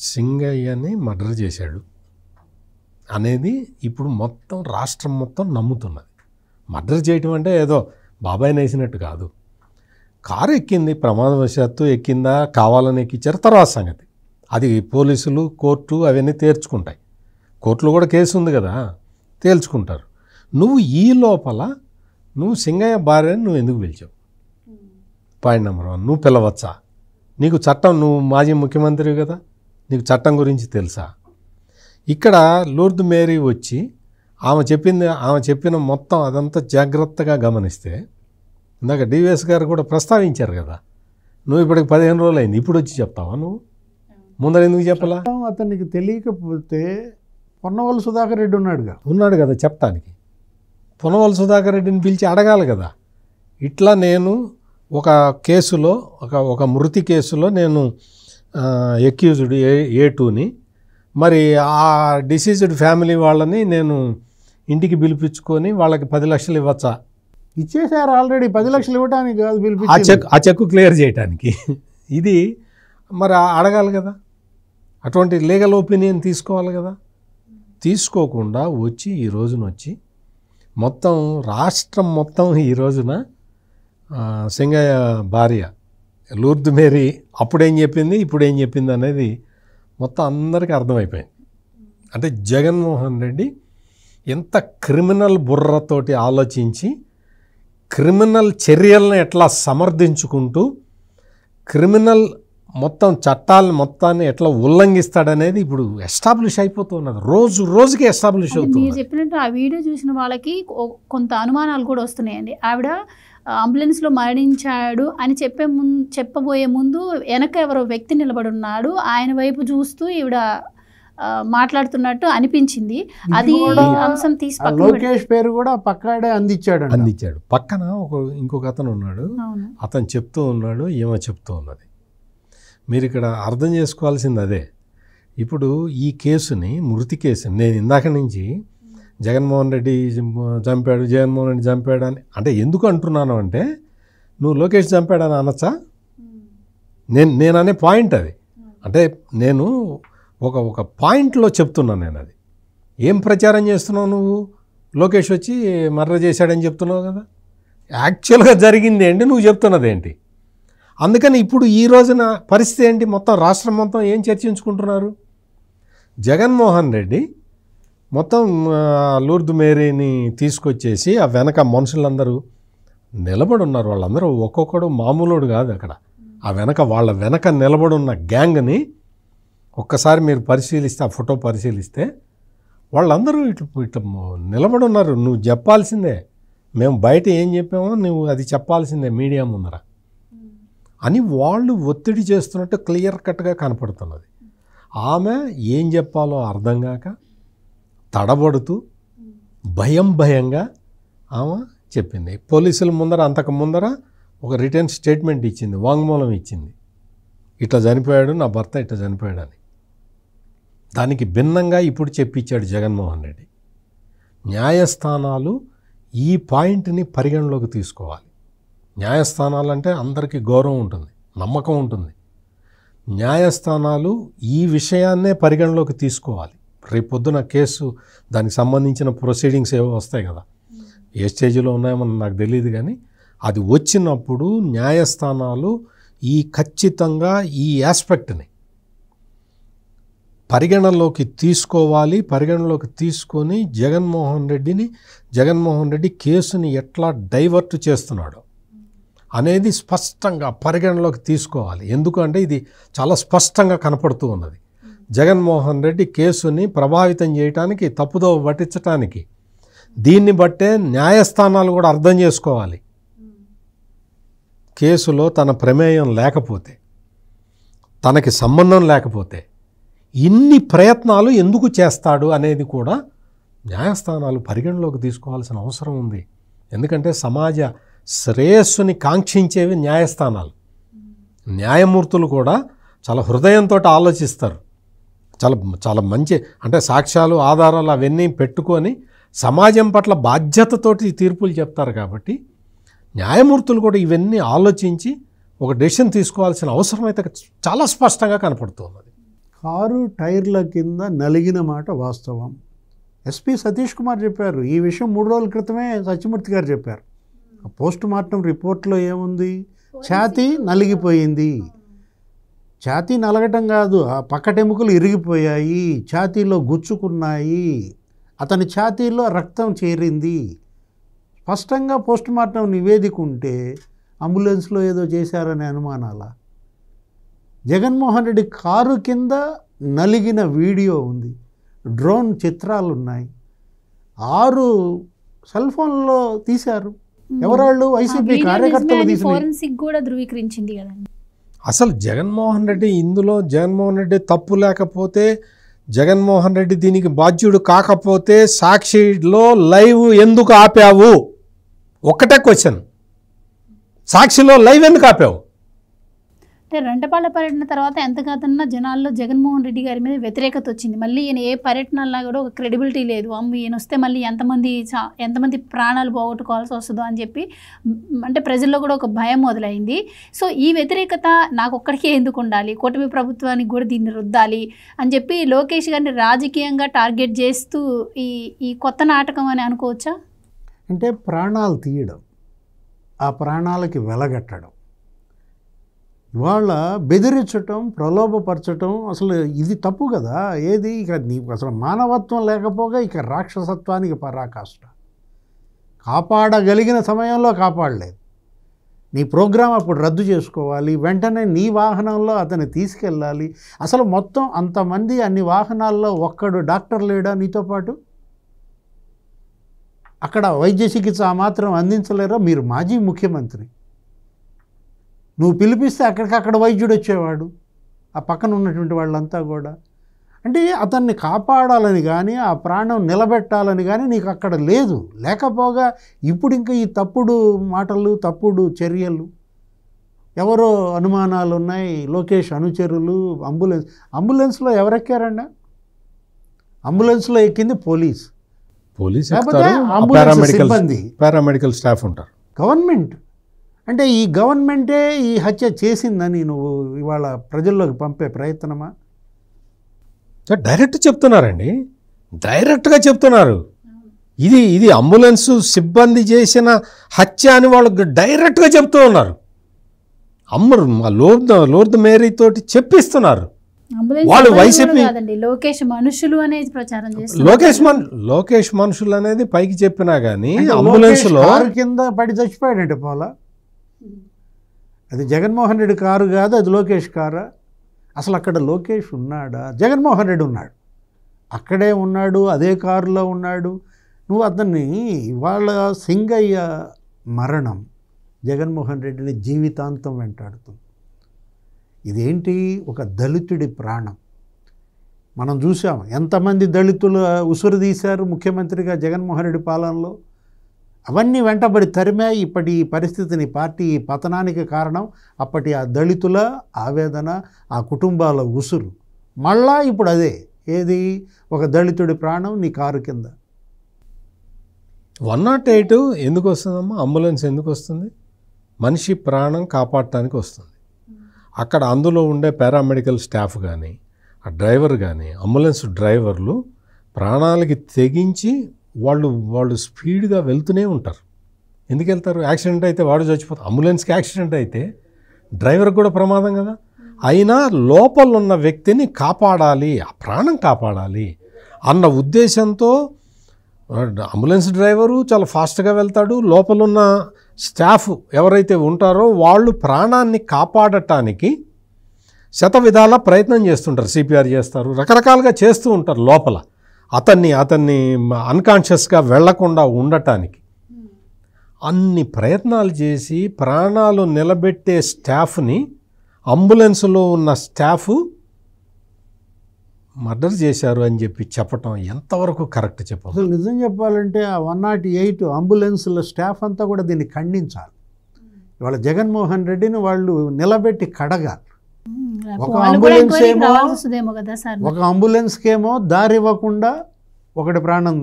సింగయ్యని మర్డర్ చేశాడు అనేది ఇప్పుడు మొత్తం రాష్ట్రం మొత్తం నమ్ముతున్నది. మర్డర్ చేయటం అంటే ఏదో బాబాయ్ని వేసినట్టు కాదు. కారు ఎక్కింది, ప్రమాదవశాత్తు ఎక్కిందా, కావాలని ఎక్కించారు, తర్వాత సంగతి అది పోలీసులు, కోర్టు అవన్నీ తేల్చుకుంటాయి. కోర్టులో కూడా కేసు ఉంది కదా, తేల్చుకుంటారు. నువ్వు ఈ లోపల నువ్వు సింగయ్య భార్యని నువ్వు ఎందుకు పిలిచావు? పాయింట్ నెంబర్ 1, నువ్వు పిలవచ్చా? నీకు చట్టం, నువ్వు మాజీ ముఖ్యమంత్రి కదా, నీకు చట్టం గురించి తెలుసా? ఇక్కడ లూర్దు మేరీ వచ్చి ఆమె చెప్పిన మొత్తం అదంతా జాగ్రత్తగా గమనిస్తే, ఇందాక డివిఎస్ గారు కూడా ప్రస్తావించారు కదా, నువ్వు ఇప్పటికి 15 రోజులు అయింది, ఇప్పుడు వచ్చి చెప్తావా? నువ్వు ముందర ఎందుకు చెప్పలా? అతనికి తెలియకపోతే పొన్నవల్లి సుధాకర్ రెడ్డి ఉన్నాడు కదా చెప్తానికి. పొన్నవల్లి సుధాకర్ రెడ్డిని పిలిచి అడగాలి కదా, ఇట్లా నేను ఒక కేసులో ఒక మృతి కేసులో నేను ఎక్యూజ్డ్ A2ని, మరి ఆ డిసీజ్డ్ ఫ్యామిలీ వాళ్ళని నేను ఇంటికి పిలిపించుకొని వాళ్ళకి 10 లక్షలు ఇవ్వచ్చా? ఇచ్చేసారు ఆల్రెడీ. 10 లక్షలు ఇవ్వడానికి కాదు, పిలిపించి ఆ చెక్కు క్లియర్ చేయడానికి. ఇది మరి అడగాలి కదా, అటువంటి లీగల్ ఒపీనియన్ తీసుకోవాలి కదా. తీసుకోకుండా వచ్చి ఈ రోజున వచ్చి మొత్తం రాష్ట్రం మొత్తం ఈ రోజున సింగయ్య భార్య లూర్దు మేరీ అప్పుడేం చెప్పింది, ఇప్పుడేం చెప్పింది అనేది మొత్తం అందరికీ అర్థమైపోయింది. అంటే జగన్మోహన్ రెడ్డి ఎంత క్రిమినల్ బుర్రతోటి ఆలోచించి క్రిమినల్ చర్యలను ఎట్లా సమర్థించుకుంటూ క్రిమినల్ మొత్తం చట్టాలను మొత్తాన్ని ఎట్లా ఉల్లంఘిస్తాడనేది ఇప్పుడు ఎస్టాబ్లిష్ అయిపోతున్నది, రోజుకి ఎస్టాబ్లిష్ అవుతుంది. మీరు చెప్పినట్టు ఆ వీడియో చూసిన వాళ్ళకి కొంత అనుమానాలు కూడా వస్తున్నాయండి. ఆవిడ అంబులెన్స్లో మరణించాడు అని చెప్పబోయే ముందు వెనక ఎవరో వ్యక్తి నిలబడి ఉన్నాడు, ఆయన వైపు చూస్తూ ఈవిడ మాట్లాడుతున్నట్టు అనిపించింది. అది అంశం తీసి లోకేష్ పేరు కూడా పక్కాడే అందించాడు. పక్కన ఇంకొక అతను ఉన్నాడు, అతను చెప్తూ ఉన్నాడు, ఏమో చెప్తూ ఉన్నది. మీరు ఇక్కడ అర్థం చేసుకోవాల్సింది అదే. ఇప్పుడు ఈ కేసుని, మృతి కేసుని నేను ఇందాక నుంచి జగన్మోహన్ రెడ్డి చంపాడు అని అంటే ఎందుకు అంటున్నాను అంటే, నువ్వు లోకేష్ చంపాడని అనొచ్చా? నేను అనే పాయింట్ అది. అంటే నేను ఒక పాయింట్లో చెప్తున్నాను నేను. అది ఏం ప్రచారం చేస్తున్నావు నువ్వు? లోకేష్ వచ్చి మర్డర్ చేశాడని చెప్తున్నావు కదా, యాక్చువల్గా జరిగింది ఏంటి, నువ్వు చెప్తున్నది ఏంటి? అందుకని ఇప్పుడు ఈ రోజున పరిస్థితి ఏంటి? మొత్తం రాష్ట్రం మొత్తం ఏం చర్చించుకుంటున్నారు? జగన్మోహన్ రెడ్డి మొత్తం లూర్దు మేరీని తీసుకొచ్చేసి ఆ వెనక మనుషులందరూ నిలబడి ఉన్నారు. వాళ్ళందరూ ఒక్కొక్కడు మామూలుడు కాదు. అక్కడ ఆ వాళ్ళ వెనక నిలబడున్న గ్యాంగ్ని ఒక్కసారి మీరు పరిశీలిస్తే, ఆ ఫోటో పరిశీలిస్తే వాళ్ళందరూ ఇట్లా నిలబడి ఉన్నారు. నువ్వు చెప్పాల్సిందే, మేము బయట ఏం చెప్పామో నువ్వు అది చెప్పాల్సిందే మీడియా ముందర అని వాళ్ళు ఒత్తిడి చేస్తున్నట్టు క్లియర్ కట్గా కనపడుతున్నది. ఆమె ఏం చెప్పాలో అర్థం కాక తడబడుతూ భయంగా ఆమె చెప్పింది. పోలీసుల ముందర, అంతకు ముందర ఒక రిటర్న్ స్టేట్మెంట్ ఇచ్చింది, వాంగ్మూలం ఇచ్చింది, ఇట్లా చనిపోయాడు నా భర్త, ఇట్లా చనిపోయాడని. దానికి భిన్నంగా ఇప్పుడు చెప్పించాడు జగన్మోహన్ రెడ్డి. న్యాయస్థానాలు ఈ పాయింట్ని పరిగణలోకి తీసుకోవాలి. న్యాయస్థానాలు అంటే అందరికీ గౌరవం ఉంటుంది, నమ్మకం ఉంటుంది. న్యాయస్థానాలు ఈ విషయాన్నే పరిగణలోకి తీసుకోవాలి. రేపు పొద్దున కేసు దానికి సంబంధించిన ప్రొసీడింగ్స్ ఏవో వస్తాయి కదా, ఏ స్టేజ్లో ఉన్నాయో నాకు తెలియదు, కానీ అది వచ్చినప్పుడు న్యాయస్థానాలు ఖచ్చితంగా ఈ ఆస్పెక్ట్ని పరిగణలోకి తీసుకోవాలి. పరిగణలోకి తీసుకొని జగన్మోహన్ రెడ్డి కేసుని ఎట్లా డైవర్ట్ చేస్తున్నాడు అనేది స్పష్టంగా పరిగణలోకి తీసుకోవాలి. ఎందుకంటే ఇది చాలా స్పష్టంగా కనపడుతూ ఉన్నది. జగన్మోహన్ రెడ్డి కేసుని ప్రభావితం చేయడానికి, తప్పుదోవ పట్టించడానికి, దీన్ని బట్టే న్యాయస్థానాలు కూడా అర్థం చేసుకోవాలి. కేసులో తన ప్రమేయం లేకపోతే, తనకి సంబంధం లేకపోతే ఇన్ని ప్రయత్నాలు ఎందుకు చేస్తాడు అనేది కూడా న్యాయస్థానాలు పరిగణలోకి తీసుకోవాల్సిన అవసరం ఉంది. ఎందుకంటే సమాజ శ్రేయస్సుని కాంక్షించేవి న్యాయస్థానాలు. న్యాయమూర్తులు కూడా చాలా హృదయంతో ఆలోచిస్తారు. చాలా చాలా మంచి, అంటే సాక్ష్యాలు, ఆధారాలు అవన్నీ పెట్టుకొని సమాజం పట్ల బాధ్యతతోటి తీర్పులు చెప్తారు. కాబట్టి న్యాయమూర్తులు కూడా ఇవన్నీ ఆలోచించి ఒక డెసిషన్ తీసుకోవాల్సిన అవసరం అయితే చాలా స్పష్టంగా కనపడుతున్నది. కారు టైర్ల కింద నలిగిన మాట వాస్తవం. ఎస్పీ సతీష్ కుమార్ చెప్పారు. ఈ విషయం 3 రోజుల క్రితమే సత్యమూర్తి గారు చెప్పారు. పోస్ట్ మార్టం రిపోర్ట్లో ఏముంది? ఛాతీ నలిగిపోయింది. ఛాతీ నలగటం కాదు, ఆ పక్కటెముకలు ఇరిగిపోయాయి, ఛాతీలో గుచ్చుకున్నాయి, అతని ఛాతీలో రక్తం చేరింది. స్పష్టంగా పోస్ట్ మార్టం నివేదిక ఉంటే అంబులెన్స్లో ఏదో చేశారనే అనుమానాల. జగన్మోహన్ రెడ్డి కారు కింద నలిగిన వీడియో ఉంది, డ్రోన్ చిత్రాలు ఉన్నాయి, 6 సెల్ ఫోన్లో తీశారు. ఎవరాళ్ళు? వైసీపీ కార్యకర్తలు తీసిన. ఫోరెన్సిక్ కూడా ధృవీకరించింది కదండి. అసలు జగన్మోహన్ రెడ్డి తప్పు లేకపోతే, జగన్మోహన్ రెడ్డి దీనికి బాధ్యుడు కాకపోతే సాక్షిలో లైవ్ ఎందుకు ఆపావు? ఒక్కటే క్వశ్చన్, సాక్షిలో లైవ్ ఎందుకు ఆపావు? అంటే రెంటపాళ్ళ పర్యటన తర్వాత ఎంతగాదన్నా జనాల్లో జగన్మోహన్ రెడ్డి గారి మీద వ్యతిరేకత వచ్చింది. మళ్ళీ ఈయన ఏ పర్యటనలా కూడా ఒక క్రెడిబిలిటీ లేదు, ఈయన వస్తే మళ్ళీ ఎంతమంది ప్రాణాలు పోగొట్టుకోవాల్సి వస్తుందో అని చెప్పి అంటే ప్రజల్లో కూడా ఒక భయం మొదలైంది. సో ఈ వ్యతిరేకత నాకు ఒక్కడికే ఎందుకు ఉండాలి, కూటమి ప్రభుత్వానికి కూడా దీన్ని రుద్దాలి అని చెప్పి లోకేష్ గారిని రాజకీయంగా టార్గెట్ చేస్తూ ఈ కొత్త నాటకం అని అనుకోవచ్చా? అంటే ప్రాణాలు తీయడం, ఆ ప్రాణాలకి వెలగట్టడం, ఇవాళ బెదిరించటం, ప్రలోభపరచటం, అసలు ఇది తప్పు కదా. ఏది ఇక నీకు అసలు మానవత్వం లేకపోగా ఇక రాక్షసత్వానికి పరాకాష్ట. కాపాడగలిగిన సమయంలో కాపాడలేదు. నీ ప్రోగ్రాం అప్పుడు రద్దు చేసుకోవాలి, వెంటనే నీ వాహనంలో అతన్ని తీసుకెళ్ళాలి. అసలు మొత్తం అంతమంది అన్ని వాహనాల్లో ఒక్కడు డాక్టర్ లేడా నీతో పాటు? అక్కడ వైద్య చికిత్స ఆ మాత్రం అందించలేరా? మీరు మాజీ ముఖ్యమంత్రి, నువ్వు పిలిపిస్తే అక్కడికక్కడ వైద్యుడు వచ్చేవాడు, ఆ పక్కన ఉన్నటువంటి వాళ్ళంతా కూడా. అంటే అతన్ని కాపాడాలని కానీ ఆ ప్రాణం నిలబెట్టాలని కానీ నీకు అక్కడ లేదు. లేకపోగా ఇప్పుడు ఇంకా ఈ తప్పుడు మాటలు, తప్పుడు చర్యలు, ఎవరో అనుమానాలు ఉన్నాయి. లోకేష్ అనుచరులు, అంబులెన్స్లో ఎవరెక్కారండి? అంబులెన్స్లో ఎక్కింది పోలీస్, పారామెడికల్ స్టాఫ్ ఉంటారు, గవర్నమెంట్. అంటే ఈ గవర్నమెంటే ఈ హత్య చేసిందని నువ్వు ఇవాళ ప్రజల్లోకి పంపే ప్రయత్నమా? డైరెక్ట్ చెప్తున్నారండి, డైరెక్ట్గా చెప్తున్నారు. ఇది అంబులెన్స్ సిబ్బంది చేసిన హత్య అని వాళ్ళు డైరెక్ట్గా చెప్తూ ఉన్నారు. లోర్ద్ మేరీ తోటి చెప్పిస్తున్నారు. వాళ్ళు వైసీపీ లోకేష్ మనుషులు అనేది ప్రచారం చేస్తారు. లోకేష్ మనుషులు అనేది పైకి చెప్పినా కానీ అంబులెన్స్ లో కింద పడి చచ్చిపోయాడంటే పోలా. అది జగన్మోహన్ రెడ్డి కారు కాదు, అది లోకేష్ కారా? అసలు అక్కడ లోకేష్ ఉన్నాడా? జగన్మోహన్ రెడ్డి ఉన్నాడు, అక్కడే ఉన్నాడు, అదే కారులో ఉన్నాడు. నువ్వు అతన్ని ఇవాళ సింగయ్య మరణం జగన్మోహన్ రెడ్డిని జీవితాంతం వెంటాడుతుంది. ఇదేంటి? ఒక దళితుడి ప్రాణం. మనం చూసాం ఎంతమంది దళితులు ఉసురు తీశారు ముఖ్యమంత్రిగా జగన్మోహన్ రెడ్డి పాలనలో. అవన్నీ వెంటబడి తరిమాయి ఇప్పటి పరిస్థితిని, పార్టీ పతనానికి కారణం అప్పటి ఆ దళితుల ఆవేదన, ఆ కుటుంబాల ఉసురు. మళ్ళా ఇప్పుడు అదే, ఏది? ఒక దళితుడి ప్రాణం నీ కారు కింద. 108 ఎందుకు వస్తుందమ్మా? అంబులెన్స్ ఎందుకు వస్తుంది? మనిషి ప్రాణం కాపాడటానికి వస్తుంది. అక్కడ అందులో ఉండే పారామెడికల్ స్టాఫ్ కానీ, ఆ డ్రైవర్ కానీ, అంబులెన్స్ డ్రైవర్లు ప్రాణాలకి తెగించి వాళ్ళు స్పీడ్గా వెళ్తూనే ఉంటారు. ఎందుకు వెళ్తారు? యాక్సిడెంట్ అయితే వాడు చచ్చిపోతారు. అంబులెన్స్కి యాక్సిడెంట్ అయితే డ్రైవర్కి కూడా ప్రమాదం కదా. అయినా లోపల ఉన్న వ్యక్తిని కాపాడాలి, ఆ ప్రాణం కాపాడాలి అన్న ఉద్దేశంతో అంబులెన్స్ డ్రైవరు చాలా ఫాస్ట్గా వెళ్తాడు. లోపలున్న స్టాఫ్ ఎవరైతే ఉంటారో వాళ్ళు ప్రాణాన్ని కాపాడటానికి శతవిధాల ప్రయత్నం చేస్తుంటారు. సిపిఆర్ చేస్తారు, రకరకాలుగా చేస్తూ ఉంటారు లోపల అతన్ని అన్కాన్షియస్గా వెళ్లకుండా ఉండటానికి. అన్ని ప్రయత్నాలు చేసి ప్రాణాలు నిలబెట్టే స్టాఫ్ని అంబులెన్స్లో ఉన్న స్టాఫ్ మర్డర్ చేశారు అని చెప్పటం ఎంతవరకు కరెక్ట్ చెప్పాలి? అసలు నిజం చెప్పాలంటే ఆ 108 అంబులెన్స్ల స్టాఫ్ అంతా కూడా దీన్ని ఖండించాలి. ఇవాళ జగన్మోహన్ రెడ్డిని వాళ్ళు నిలబెట్టి కడగాలి. ఒక అంబులెన్స్కేమో దారి ఇవ్వకుండా ఒకటి ప్రాణం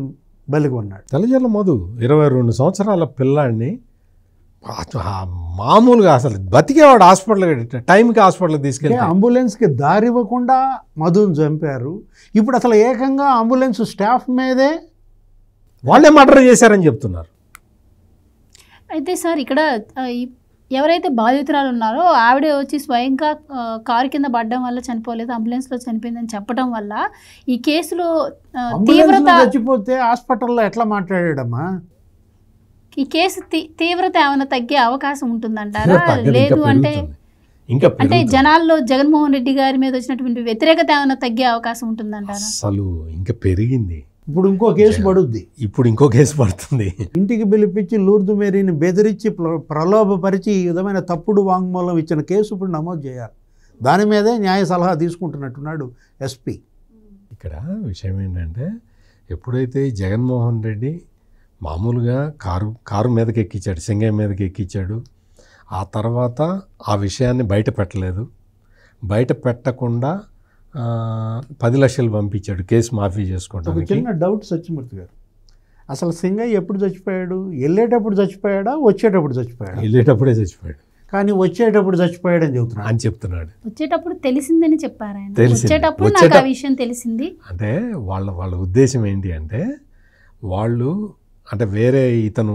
బలిగొన్నాడు. తెల్లజల్ల మధు 22 సంవత్సరాల పిల్లాడిని మామూలుగా అసలు బతికేవాడు హాస్పిటల్కి టైంకి హాస్పిటల్కి తీసుకెళ్ళి అంబులెన్స్కి దారి ఇవ్వకుండా మధుని చంపారు. ఇప్పుడు అసలు ఏకంగా అంబులెన్స్ స్టాఫ్ మీదే వాళ్ళే మర్డర్ చేశారని చెప్తున్నారు. అయితే సార్ ఇక్కడ ఎవరైతే బాధితురాలు ఉన్నారో ఆవిడ వచ్చి స్వయంగా కారు కింద పడడం వల్ల చనిపోలేదు, అంబులెన్స్లో చనిపోయిందని చెప్పడం వల్ల ఈ కేసులో తీవ్రత చచ్చిపోతే హాస్పిటల్లో ఎట్లా మాట్లాడాడమ్మా? ఈ కేసు తీవ్రత ఏమైనా తగ్గే అవకాశం ఉంటుందంటారా? లేదు అంటే జనాల్లో జగన్మోహన్ రెడ్డి గారి మీద వచ్చినటువంటి వ్యతిరేకత ఏమైనా తగ్గే అవకాశం ఉంటుందంటారా? అసలు ఇంకా పెరిగింది. ఇప్పుడు ఇంకో కేసు పడుద్ది. ఇప్పుడు ఇంకో కేసు పడుతుంది. ఇంటికి పిలిపించి లూర్దు మేరీని బెదిరించి ప్రలోభపరిచి ఈ విధమైన తప్పుడు వాంగ్మూలం ఇచ్చిన కేసు ఇప్పుడు నమోదు చేయాలి. దాని మీదే న్యాయ సలహా తీసుకుంటున్నట్టున్నాడు ఎస్పీ. ఇక్కడ విషయం ఏంటంటే ఎప్పుడైతే జగన్మోహన్ రెడ్డి మామూలుగా కారు మీదకి ఎక్కించాడు, సింగయ్య మీదకి ఎక్కించాడు, ఆ తర్వాత ఆ విషయాన్ని బయట పెట్టలేదు. బయట పెట్టకుండా 10 లక్షలు పంపించాడు కేసు మాఫీ చేసుకోవడానికి. చిన్న డౌట్ సత్యమూర్తి గారు, అసలు సింగయ్య ఎప్పుడు చచ్చిపోయాడు? వెళ్ళేటప్పుడు చచ్చిపోయాడా, వచ్చేటప్పుడు చచ్చిపోయాడు? వెళ్ళేటప్పుడే చచ్చిపోయాడు. కానీ వచ్చేటప్పుడు చచ్చిపోయాడని చెప్తున్నాడు. వచ్చేటప్పుడు తెలిసిందని చెప్పారు ఆయన. వచ్చేటప్పుడు నాకు ఆ విషయం తెలిసింది అంటే వాళ్ళ ఉద్దేశం ఏంటి అంటే వాళ్ళు అంటే వేరే ఇతను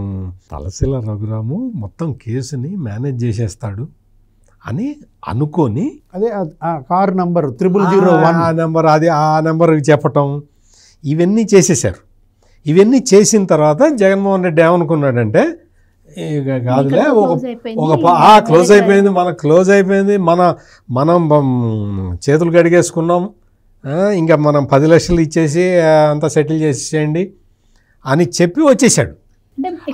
తలసిల రఘురాము మొత్తం కేసుని మేనేజ్ చేసేస్తాడు అని అనుకొని అదే ఆ కారు నంబర్ 0001 నెంబర్ అది ఆ నెంబర్ చెప్పటం ఇవన్నీ చేసేసారు. ఇవన్నీ చేసిన తర్వాత జగన్మోహన్ రెడ్డి ఏమనుకున్నాడంటే కాదులే క్లోజ్ అయిపోయింది, క్లోజ్ అయిపోయింది, మనం చేతులు కడిగేసుకున్నాం, ఇంకా మనం 10 లక్షలు ఇచ్చేసి అంతా సెటిల్ చేసేయండి అని చెప్పి వచ్చేసాడు.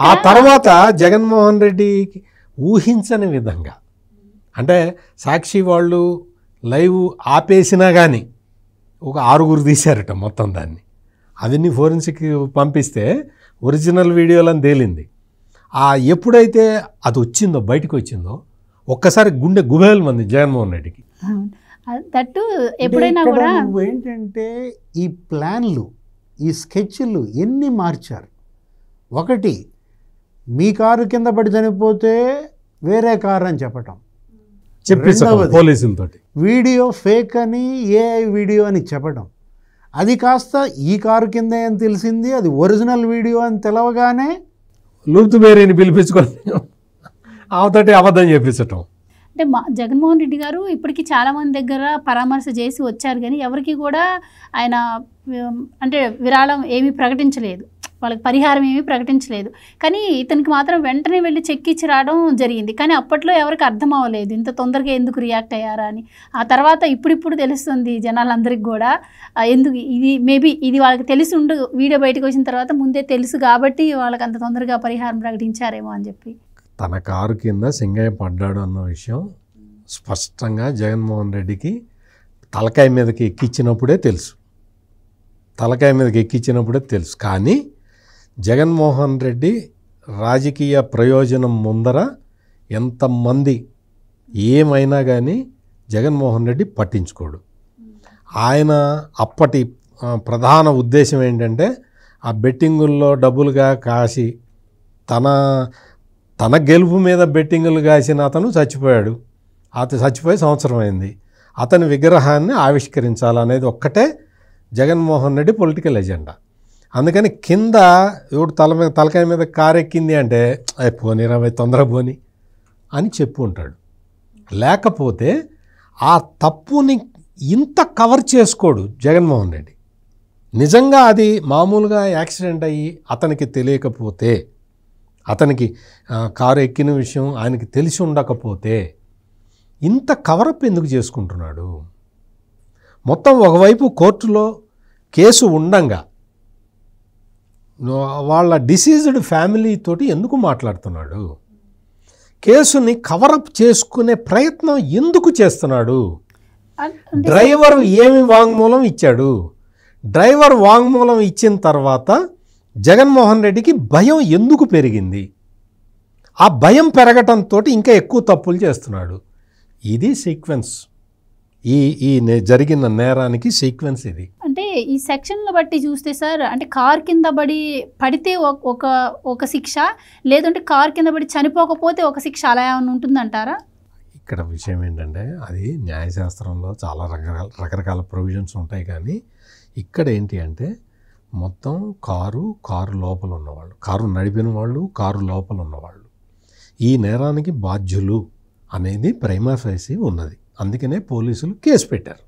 ఆ తర్వాత జగన్మోహన్ రెడ్డికి ఊహించని విధంగా అంటే సాక్షి వాళ్ళు లైవ్ ఆపేసినా కానీ ఒక 6 తీశారట మొత్తం దాన్ని. అవన్నీ ఫోరెన్సిక్ పంపిస్తే ఒరిజినల్ వీడియోలని తేలింది. ఎప్పుడైతే అది వచ్చిందో బయటకు వచ్చిందో ఒక్కసారి గుండె గుబేలు మంది జగన్మోహన్ రెడ్డికి. ఎప్పుడైనా కూడా ఏంటంటే ఈ ప్లాన్లు ఈ స్కెచ్లు ఎన్ని మార్చారు. ఒకటి, మీ కారు కింద పడి చనిపోతే వేరే కారు అని చెప్పటం, పోలీసులతో వీడియో ఫేక్ అని ఏఐ వీడియో అని చెప్పడం, అది కాస్త ఈ కారు కింద అని తెలిసింది అది ఒరిజినల్ వీడియో అని తెలవగానే లూర్దు మేరీని పిలిపించుకొని అవతోటి అబద్ధం చేపించటం. అంటే జగన్మోహన్ రెడ్డి గారు ఇప్పటికీ చాలామంది దగ్గర పరామర్శ చేసి వచ్చారు, కానీ ఎవరికి కూడా ఆయన అంటే విరాళం ఏమీ ప్రకటించలేదు, వాళ్ళకి పరిహారం ఏమీ ప్రకటించలేదు. కానీ ఇతనికి మాత్రం వెంటనే వెళ్ళి చెక్ ఇచ్చి రావడం జరిగింది. కానీ అప్పట్లో ఎవరికి అర్థం అవ్వలేదు ఇంత తొందరగా ఎందుకు రియాక్ట్ అయ్యారా అని. ఆ తర్వాత ఇప్పుడు తెలుస్తుంది జనాలందరికీ కూడా ఎందుకు ఇది మేబీ ఇది వాళ్ళకి తెలిసి ఉండు, వీడియో బయటకు వచ్చిన తర్వాత ముందే తెలుసు కాబట్టి వాళ్ళకి అంత తొందరగా పరిహారం ప్రకటించారేమో అని చెప్పి. తన కారు కింద సింగయ్య పడ్డాడు అన్న విషయం స్పష్టంగా జగన్మోహన్ రెడ్డికి తలకాయ మీదకి ఎక్కించినప్పుడే తెలుసు. కానీ జగన్మోహన్ రెడ్డి రాజకీయ ప్రయోజనం ముందర ఎంతమంది ఏమైనా కానీ జగన్మోహన్ రెడ్డి పట్టించుకోడు. ఆయన అప్పటి ప్రధాన ఉద్దేశం ఏంటంటే ఆ బెట్టింగుల్లో డబ్బులుగా కాసి తన గెలుపు మీద బెట్టింగులు కాసిన అతను చచ్చిపోయాడు. అతను చచ్చిపోయి సంవత్సరం అయింది. అతని విగ్రహాన్ని ఆవిష్కరించాలనేది ఒక్కటే జగన్మోహన్ రెడ్డి పొలిటికల్ ఎజెండా. అందుకని కింద ఎవడు తలకాయ మీద కారెక్కింది అంటే పోనీరా తొందరగా పోని అని చెప్పు ఉంటాడు. లేకపోతే ఆ తప్పుని ఇంత కవర్ చేసుకోడు జగన్మోహన్ రెడ్డి. నిజంగా అది మామూలుగా యాక్సిడెంట్ అయ్యి అతనికి తెలియకపోతే, అతనికి కారు ఎక్కిన విషయం ఆయనకి తెలిసి ఉండకపోతే ఇంత కవరప్ ఎందుకు చేసుకుంటున్నాడు? మొత్తం ఒకవైపు కోర్టులో కేసు ఉండంగా వాళ్ళ డిసీజ్డ్ ఫ్యామిలీ తోటి ఎందుకు మాట్లాడుతున్నాడు? కేసుని కవరప్ చేసుకునే ప్రయత్నం ఎందుకు చేస్తున్నాడు? డ్రైవర్ ఏమి వాంగ్మూలం ఇచ్చాడు? డ్రైవర్ వాంగ్మూలం ఇచ్చిన తర్వాత జగన్మోహన్ రెడ్డికి భయం ఎందుకు పెరిగింది? ఆ భయం పెరగటంతో ఇంకా ఎక్కువ తప్పులు చేస్తున్నాడు. ఇది సీక్వెన్స్. ఈ జరిగిన నేరానికి సీక్వెన్స్ ఇది. అంటే ఈ సెక్షన్ల బట్టి చూస్తే సార్, అంటే కార్ కింద పడితే ఒక శిక్ష, లేదంటే కార్ కింద పడి చనిపోకపోతే ఒక శిక్ష, అలా ఏమైనా ఉంటుందంటారా? ఇక్కడ విషయం ఏంటంటే అది న్యాయశాస్త్రంలో చాలా రకరకాల ప్రొవిజన్స్ ఉంటాయి. కానీ ఇక్కడ ఏంటి అంటే మొత్తం కారు లోపల ఉన్నవాళ్ళు, కారు నడిపిన వాళ్ళు, కారు లోపల ఉన్నవాళ్ళు ఈ నేరానికి బాధ్యులు అనేది ప్రైమా ఫేసి ఉన్నది. అందుకనే పోలీసులు కేసు పెట్టారు.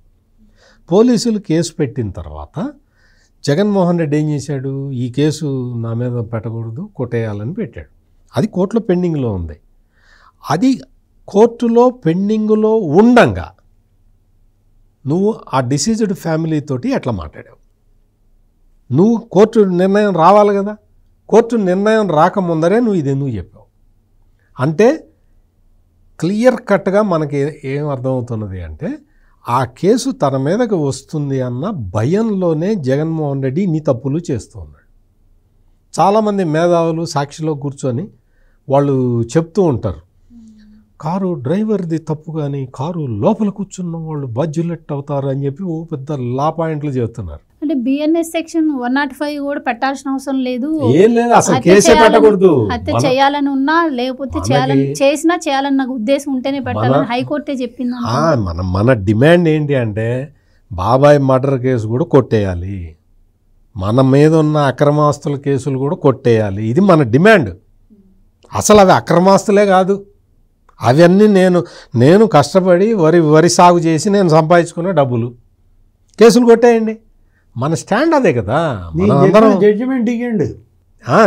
పోలీసులు కేసు పెట్టిన తర్వాత జగన్మోహన్ రెడ్డి ఏం చేశాడు? ఈ కేసు నా మీద పెట్టకూడదు, కొట్టేయాలని పెట్టాడు. అది కోర్టులో పెండింగ్లో ఉంది. అది కోర్టులో పెండింగ్లో ఉండంగా నువ్వు ఆ డిసీజ్డ్ ఫ్యామిలీ తోటి ఎట్లా మాట్లాడావు? నువ్వు కోర్టు నిర్ణయం రావాలి కదా. కోర్టు నిర్ణయం రాకముందరే నువ్వు ఇది ఎందుకు చెప్పావు అంటే క్లియర్ కట్గా మనకి ఏం అర్థమవుతున్నది అంటే ఆ కేసు తన మీదకి వస్తుంది అన్న భయంలోనే జగన్మోహన్ రెడ్డి ఇన్ని తప్పులు చేస్తూ ఉన్నాడు. చాలామంది మేధావులు సాక్షిలో కూర్చొని వాళ్ళు చెప్తూ ఉంటారు, కారు డ్రైవర్ది తప్పు కానీ కారు లోపల కూర్చున్న వాళ్ళు బాధ్యులెట్ అవుతారు అని చెప్పి ఓ పెద్ద లా పాయింట్లు చెప్తున్నారు. అంటే బిఎన్ఎస్ సెక్షన్ 105 కూడా పెట్టాల్సిన అవసరం లేదు. ఏం లేదు, అసలు కేసే పెట్టకూడదు. హత్య చేయాలని ఉన్నా, లేకపోతే చేయాలన్న ఉద్దేశం ఉంటేనే పెట్టాలని హైకోర్టే చెప్పింది. మన డిమాండ్ ఏంటి అంటే బాబాయ్ మర్డర్ కేసు కూడా కొట్టేయాలి, మన మీద ఉన్న అక్రమాస్తుల కేసులు కూడా కొట్టేయాలి. ఇది మన డిమాండ్. అసలు అవి అక్రమాస్తులే కాదు, అవన్నీ నేను కష్టపడి వరి సాగు చేసి నేను సంపాదించుకునే డబ్బులు, కేసులు కొట్టేయండి. మన స్టాండ్ అదే కదా. జడ్జిమెంట్ ఇవ్వండి,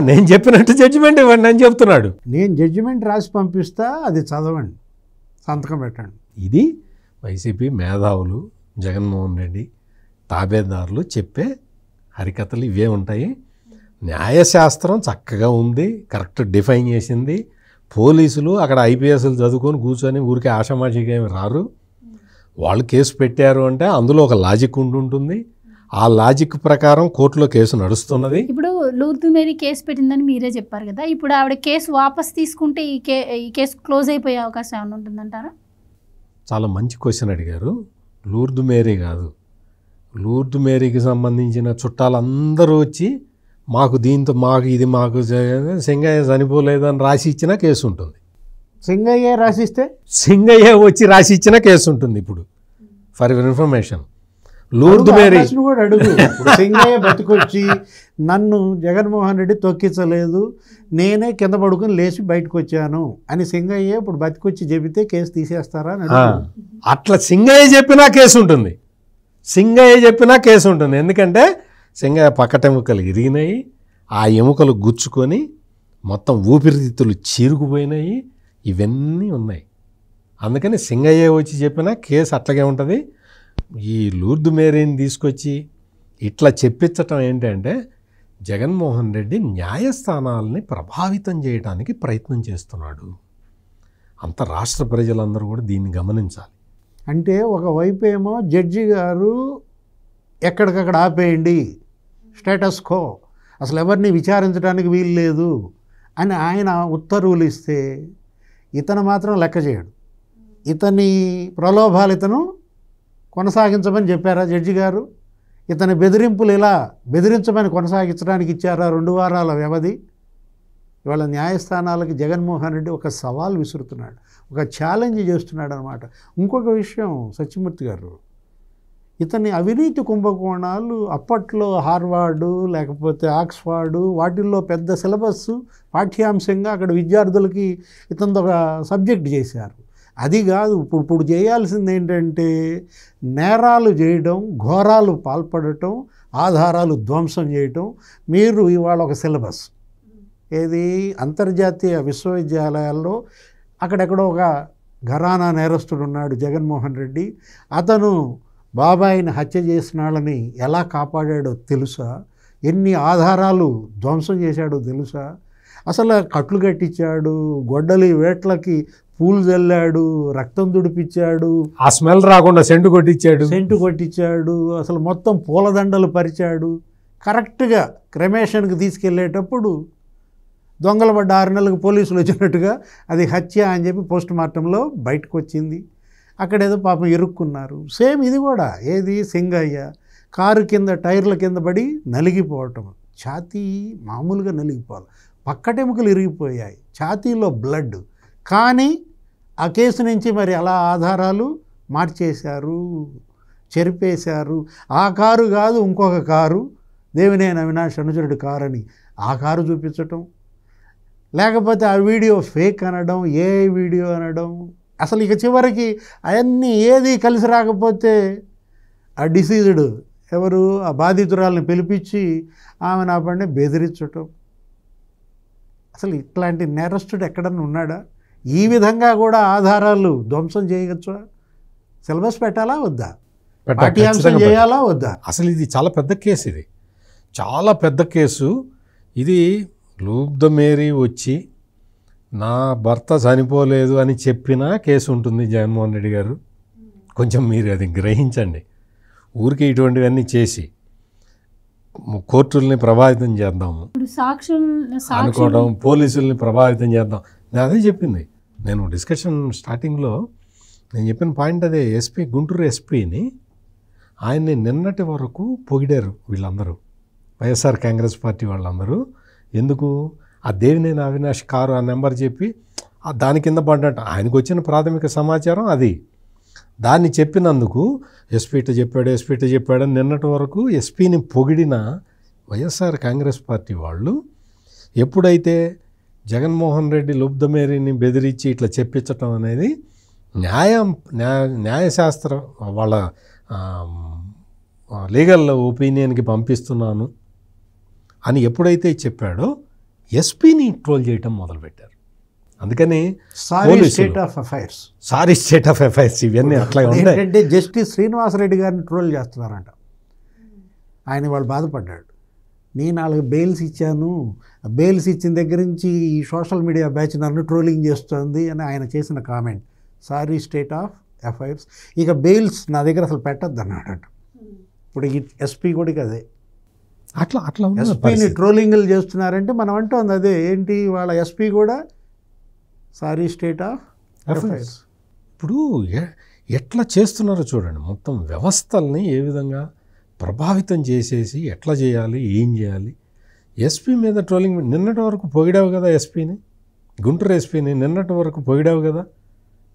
నేను చెప్పినట్టు జడ్జిమెంట్ ఇవ్వండి అని చెప్తున్నాడు. నేను జడ్జిమెంట్ రాసి పంపిస్తా, అది చదవండి, సంతకం పెట్టండి. ఇది వైసీపీ మేధావులు, జగన్మోహన్ రెడ్డి తాబేదారులు చెప్పే హరికథలు ఇవే ఉంటాయి. న్యాయశాస్త్రం చక్కగా ఉంది, కరెక్ట్ డిఫైన్ చేసింది. పోలీసులు అక్కడ ఐపీఎస్లు చదువుకొని కూర్చొని ఊరికే ఆషామాషిగా ఏమి రారు. వాళ్ళు కేసు పెట్టారు అంటే అందులో ఒక లాజిక్ ఉంటుంది. ఆ లాజిక్ ప్రకారం కోర్టులో కేసు నడుస్తున్నది. ఇప్పుడు లూర్దు మేరీ కేసు పెట్టిందని మీరే చెప్పారు కదా, ఇప్పుడు ఆవిడ కేసు వాపస్ తీసుకుంటే ఈ కేసు క్లోజ్ అయిపోయే అవకాశం ఏమైనా ఉంటుందంటారా? చాలా మంచి క్వశ్చన్ అడిగారు. లూర్దు మేరీ కాదు, లూర్దు మేరీకి సంబంధించిన చుట్టాలందరూ వచ్చి మాకు సింగయ్య చనిపోలేదని రాసి ఇచ్చిన కేసు ఉంటుంది. సింగయ్య రాసిస్తే సింగయ్య వచ్చి రాసి ఇచ్చిన కేసు ఉంటుంది. ఇప్పుడు for your information Lourdu Mary కూడా అడుగు. సింగయ్య బతికొచ్చి నన్ను జగన్మోహన్ రెడ్డి తొక్కించలేదు, నేనే కింద పడుకుని లేచి బయటకు వచ్చాను అని సింగయ్య ఇప్పుడు బతికొచ్చి చెబితే కేసు తీసేస్తారా అని అట్లా సింగయ్య చెప్పినా కేసు ఉంటుంది. సింగయ్య చెప్పినా కేసు ఉంటుంది. ఎందుకంటే సింగయ్య పక్కటెముకలు ఇరిగినాయి, ఆ ఎముకలు గుచ్చుకొని మొత్తం ఊపిరితిత్తులు చీరుకుపోయినాయి, ఇవన్నీ ఉన్నాయి. అందుకని సింగయ్య వచ్చి చెప్పినా కేసు అట్లాగే ఉంటుంది. ఈ లూర్దు మేరీని తీసుకొచ్చి ఇట్లా చెప్పించటం ఏంటంటే జగన్మోహన్ రెడ్డి న్యాయస్థానాలని ప్రభావితం చేయడానికి ప్రయత్నం చేస్తున్నాడు. అంత రాష్ట్ర ప్రజలందరూ కూడా దీన్ని గమనించాలి. అంటే ఒకవైపు ఏమో జడ్జి గారు ఎక్కడికక్కడ ఆపేయండి, స్టేటస్ కో, అసలు ఎవరిని విచారించడానికి వీలు లేదు అని ఆయన ఉత్తర్వులు ఇస్తే ఇతను మాత్రం లెక్క చేయడు. ఇతని ప్రలోభాలు ఇతను కొనసాగించమని చెప్పారా జడ్జి గారు? ఇతని బెదిరింపులు ఇలా బెదిరించమని కొనసాగించడానికి ఇచ్చారా 2 వారాల వ్యవధి? ఇవాళ న్యాయస్థానాలకి జగన్మోహన్ రెడ్డి ఒక సవాల్ విసురుతున్నాడు, ఒక ఛాలెంజ్ చేస్తున్నాడు అనమాట. ఇంకొక విషయం సత్యమూర్తి గారు, ఇతని అవినీతి కుంభకోణాలు అప్పట్లో హార్వర్డు లేకపోతే ఆక్స్ఫర్డు వాటిల్లో పెద్ద సిలబస్ పాఠ్యాంశంగా అక్కడ విద్యార్థులకి ఇతను ఒక సబ్జెక్ట్ చేశారు. అది కాదు, ఇప్పుడు చేయాల్సింది ఏంటంటే నేరాలు చేయడం, ఘోరాలు పాల్పడటం, ఆధారాలు ధ్వంసం చేయటం. మీరు ఇవాళ ఒక సిలబస్ ఏది అంతర్జాతీయ విశ్వవిద్యాలయాల్లో అక్కడెక్కడో ఒక ఘరానా నేరస్తుడు ఉన్నాడు జగన్మోహన్ రెడ్డి. అతను బాబాయిని హత్య చేసిన వాళ్ళని ఎలా కాపాడాడో తెలుసా? ఎన్ని ఆధారాలు ధ్వంసం చేశాడో తెలుసా? అసలు కట్లు కట్టించాడు, గొడ్డలి వేట్లకి పూలు చల్లాడు, రక్తం తుడిపించాడు, ఆ స్మెల్ రాకుండా సెంటు కొట్టించాడు, అసలు మొత్తం పూలదండలు పరిచాడు. కరెక్ట్గా క్రమేషన్కి తీసుకెళ్ళేటప్పుడు దొంగలు పడ్డ 6 నెలలకు పోలీసులు వచ్చినట్టుగా అది హత్య అని చెప్పి పోస్ట్ మార్టంలో బయటకు వచ్చింది. అక్కడేదో పాపం ఇరుక్కున్నారు. సేమ్ ఇది కూడా ఏది సింగయ్య కారు కింద టైర్ల కింద పడి నలిగిపోవటం, ఛాతీ మామూలుగా నలిగిపోవాలి, పక్కటెముకలు ఇరిగిపోయాయి, ఛాతీలో బ్లడ్. కానీ ఆ కేసు నుంచి మరి అలా ఆధారాలు మార్చేశారు, చెరిపేశారు. ఆ కారు కాదు ఇంకొక కారు, దేవినేని అవినాష్ అనుచరుడి కారు అని ఆ కారు చూపించటం, లేకపోతే ఆ వీడియో ఫేక్ అనడం, ఏఐ వీడియో అనడం. అసలు ఇక చివరికి అవన్నీ ఏది కలిసి రాకపోతే ఆ డిసీజ్డ్ ఎవరు ఆ బాధితురాలను పిలిపించి ఆమెను ఆపండి బెదిరించటం. అసలు ఇట్లాంటి నేరస్తుడు ఎక్కడన్నా ఉన్నాడా? ఈ విధంగా కూడా ఆధారాలు ధ్వంసం చేయవచ్చా? సిలబస్ పెట్టాలా వద్దా? పాఠ్యాంశం చేయాలా వద్దా? అసలు ఇది చాలా పెద్ద కేసు, ఇది చాలా పెద్ద కేసు. ఇది లూప్ ద మేరీ వచ్చి నా భర్త చనిపోలేదు అని చెప్పినా కేసు ఉంటుంది. జగన్మోహన్ రెడ్డి గారు కొంచెం మీరు అది గ్రహించండి. ఊరికి ఇటువంటివన్నీ చేసి కోర్టుల్ని ప్రభావితం చేద్దాము అనుకోవడం, పోలీసుల్ని ప్రభావితం చేద్దాం. నేను అదే చెప్పింది, నేను డిస్కషన్ స్టార్టింగ్లో నేను చెప్పిన పాయింట్ అదే. ఎస్పీ గుంటూరు ఎస్పీని ఆయన్ని నిన్నటి వరకు పొగిడారు వీళ్ళందరూ, వైఎస్ఆర్ కాంగ్రెస్ పార్టీ వాళ్ళందరూ. ఎందుకు? ఆ దేవినేని అవినాష్ కారు ఆ నెంబర్ చెప్పి దాని కింద పడ్డట్టు ఆయనకు వచ్చిన ప్రాథమిక సమాచారం అది. దాన్ని చెప్పినందుకు ఎస్పీ చెప్పాడని నిన్నటి వరకు ఎస్పీని పొగిడిన వైఎస్ఆర్ కాంగ్రెస్ పార్టీ వాళ్ళు ఎప్పుడైతే జగన్మోహన్ రెడ్డి లుబ్ధమేరీని బెదిరించి ఇట్లా చెప్పించటం అనేది న్యాయశాస్త్ర వాళ్ళ లీగల్ ఒపీనియన్కి పంపిస్తున్నాను అని ఎప్పుడైతే చెప్పాడో ఎస్పీని ట్రోల్ చేయటం మొదలుపెట్టారు. అందుకని సారీ స్టేట్ ఆఫ్ అఫైర్స్ ఇవన్నీ అట్లా ఏంటంటే జస్టిస్ శ్రీనివాసరెడ్డి గారిని ట్రోల్ చేస్తున్నారంట. ఆయన వాళ్ళు బాధపడ్డాడు, నేను 4 బెయిల్స్ ఇచ్చాను, బెయిల్స్ ఇచ్చిన దగ్గర నుంచి ఈ సోషల్ మీడియా బ్యాచ్ నన్ను ట్రోలింగ్ చేస్తుంది అని ఆయన చేసిన comment. Sorry state of affairs. ఇక బెయిల్స్ నా దగ్గర అసలు పెట్టద్దు అన్నాడట. ఇప్పుడు ఈ ఎస్పీ కూడా అదే, అట్లా ఎస్పీని ట్రోలింగ్లు చేస్తున్నారంటే మనం అంటుంది అదే. ఏంటి వాళ్ళ ఎస్పీ కూడా సారీ స్టేట్ ఆఫ్ అఫైర్స్. ఇప్పుడు ఎట్లా చేస్తున్నారో చూడండి, మొత్తం వ్యవస్థల్ని ఏ విధంగా ప్రభావితం చేసేసి ఎట్లా చేయాలి, ఏం చేయాలి. ఎస్పీ మీద ట్రోలింగ్ నిన్నటి వరకు పొగిడావు కదా ఎస్పీని, గుంటూరు ఎస్పీని నిన్నటి వరకు పొగిడావు కదా.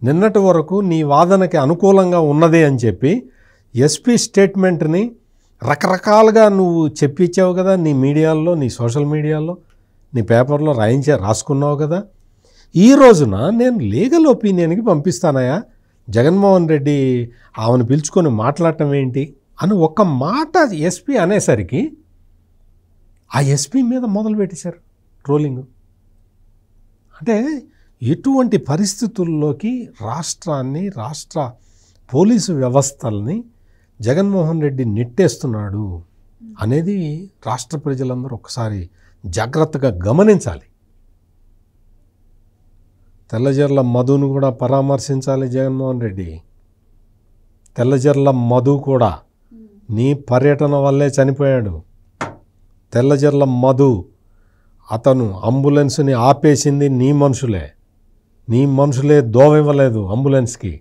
నిన్నటి వరకు నీ వాదనకి అనుకూలంగా ఉన్నదే అని చెప్పి ఎస్పీ స్టేట్మెంట్ని రకరకాలుగా నువ్వు చెప్పించావు కదా. నీ మీడియాల్లో, నీ సోషల్ మీడియాలో, నీ పేపర్లో రాసుకున్నావు కదా. ఈ రోజున నేను లీగల్ ఒపీనియన్కి పంపిస్తానయా, జగన్మోహన్ రెడ్డి ఆమెను పిలుచుకొని మాట్లాడటం ఏంటి అని ఒక్క మాట ఎస్పీ అనేసరికి ఆ ఎస్పీ మీద మొదలు పెట్టేశారు ట్రోలింగ్. అంటే ఎటువంటి పరిస్థితుల్లోకి రాష్ట్రాన్ని, రాష్ట్ర పోలీసు వ్యవస్థల్ని జగన్మోహన్ రెడ్డి నెట్టేస్తున్నాడు అనేది రాష్ట్ర ప్రజలందరూ ఒకసారి జాగ్రత్తగా గమనించాలి. తెల్లజర్ల మధును కూడా పరామర్శించాలి జగన్మోహన్ రెడ్డి. తెల్లజర్ల మధు కూడా నీ పర్యటన వల్లే చనిపోయాడు. తెల్లజర్ల మధు అతను అంబులెన్స్ని ఆపేసింది నీ మనుషులే దోవ ఇవ్వలేదు అంబులెన్స్కి,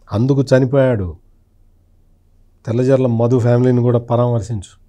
అందుకు చనిపోయాడు. తెల్లజర్ల మధు ఫ్యామిలీని కూడా పరామర్శించు.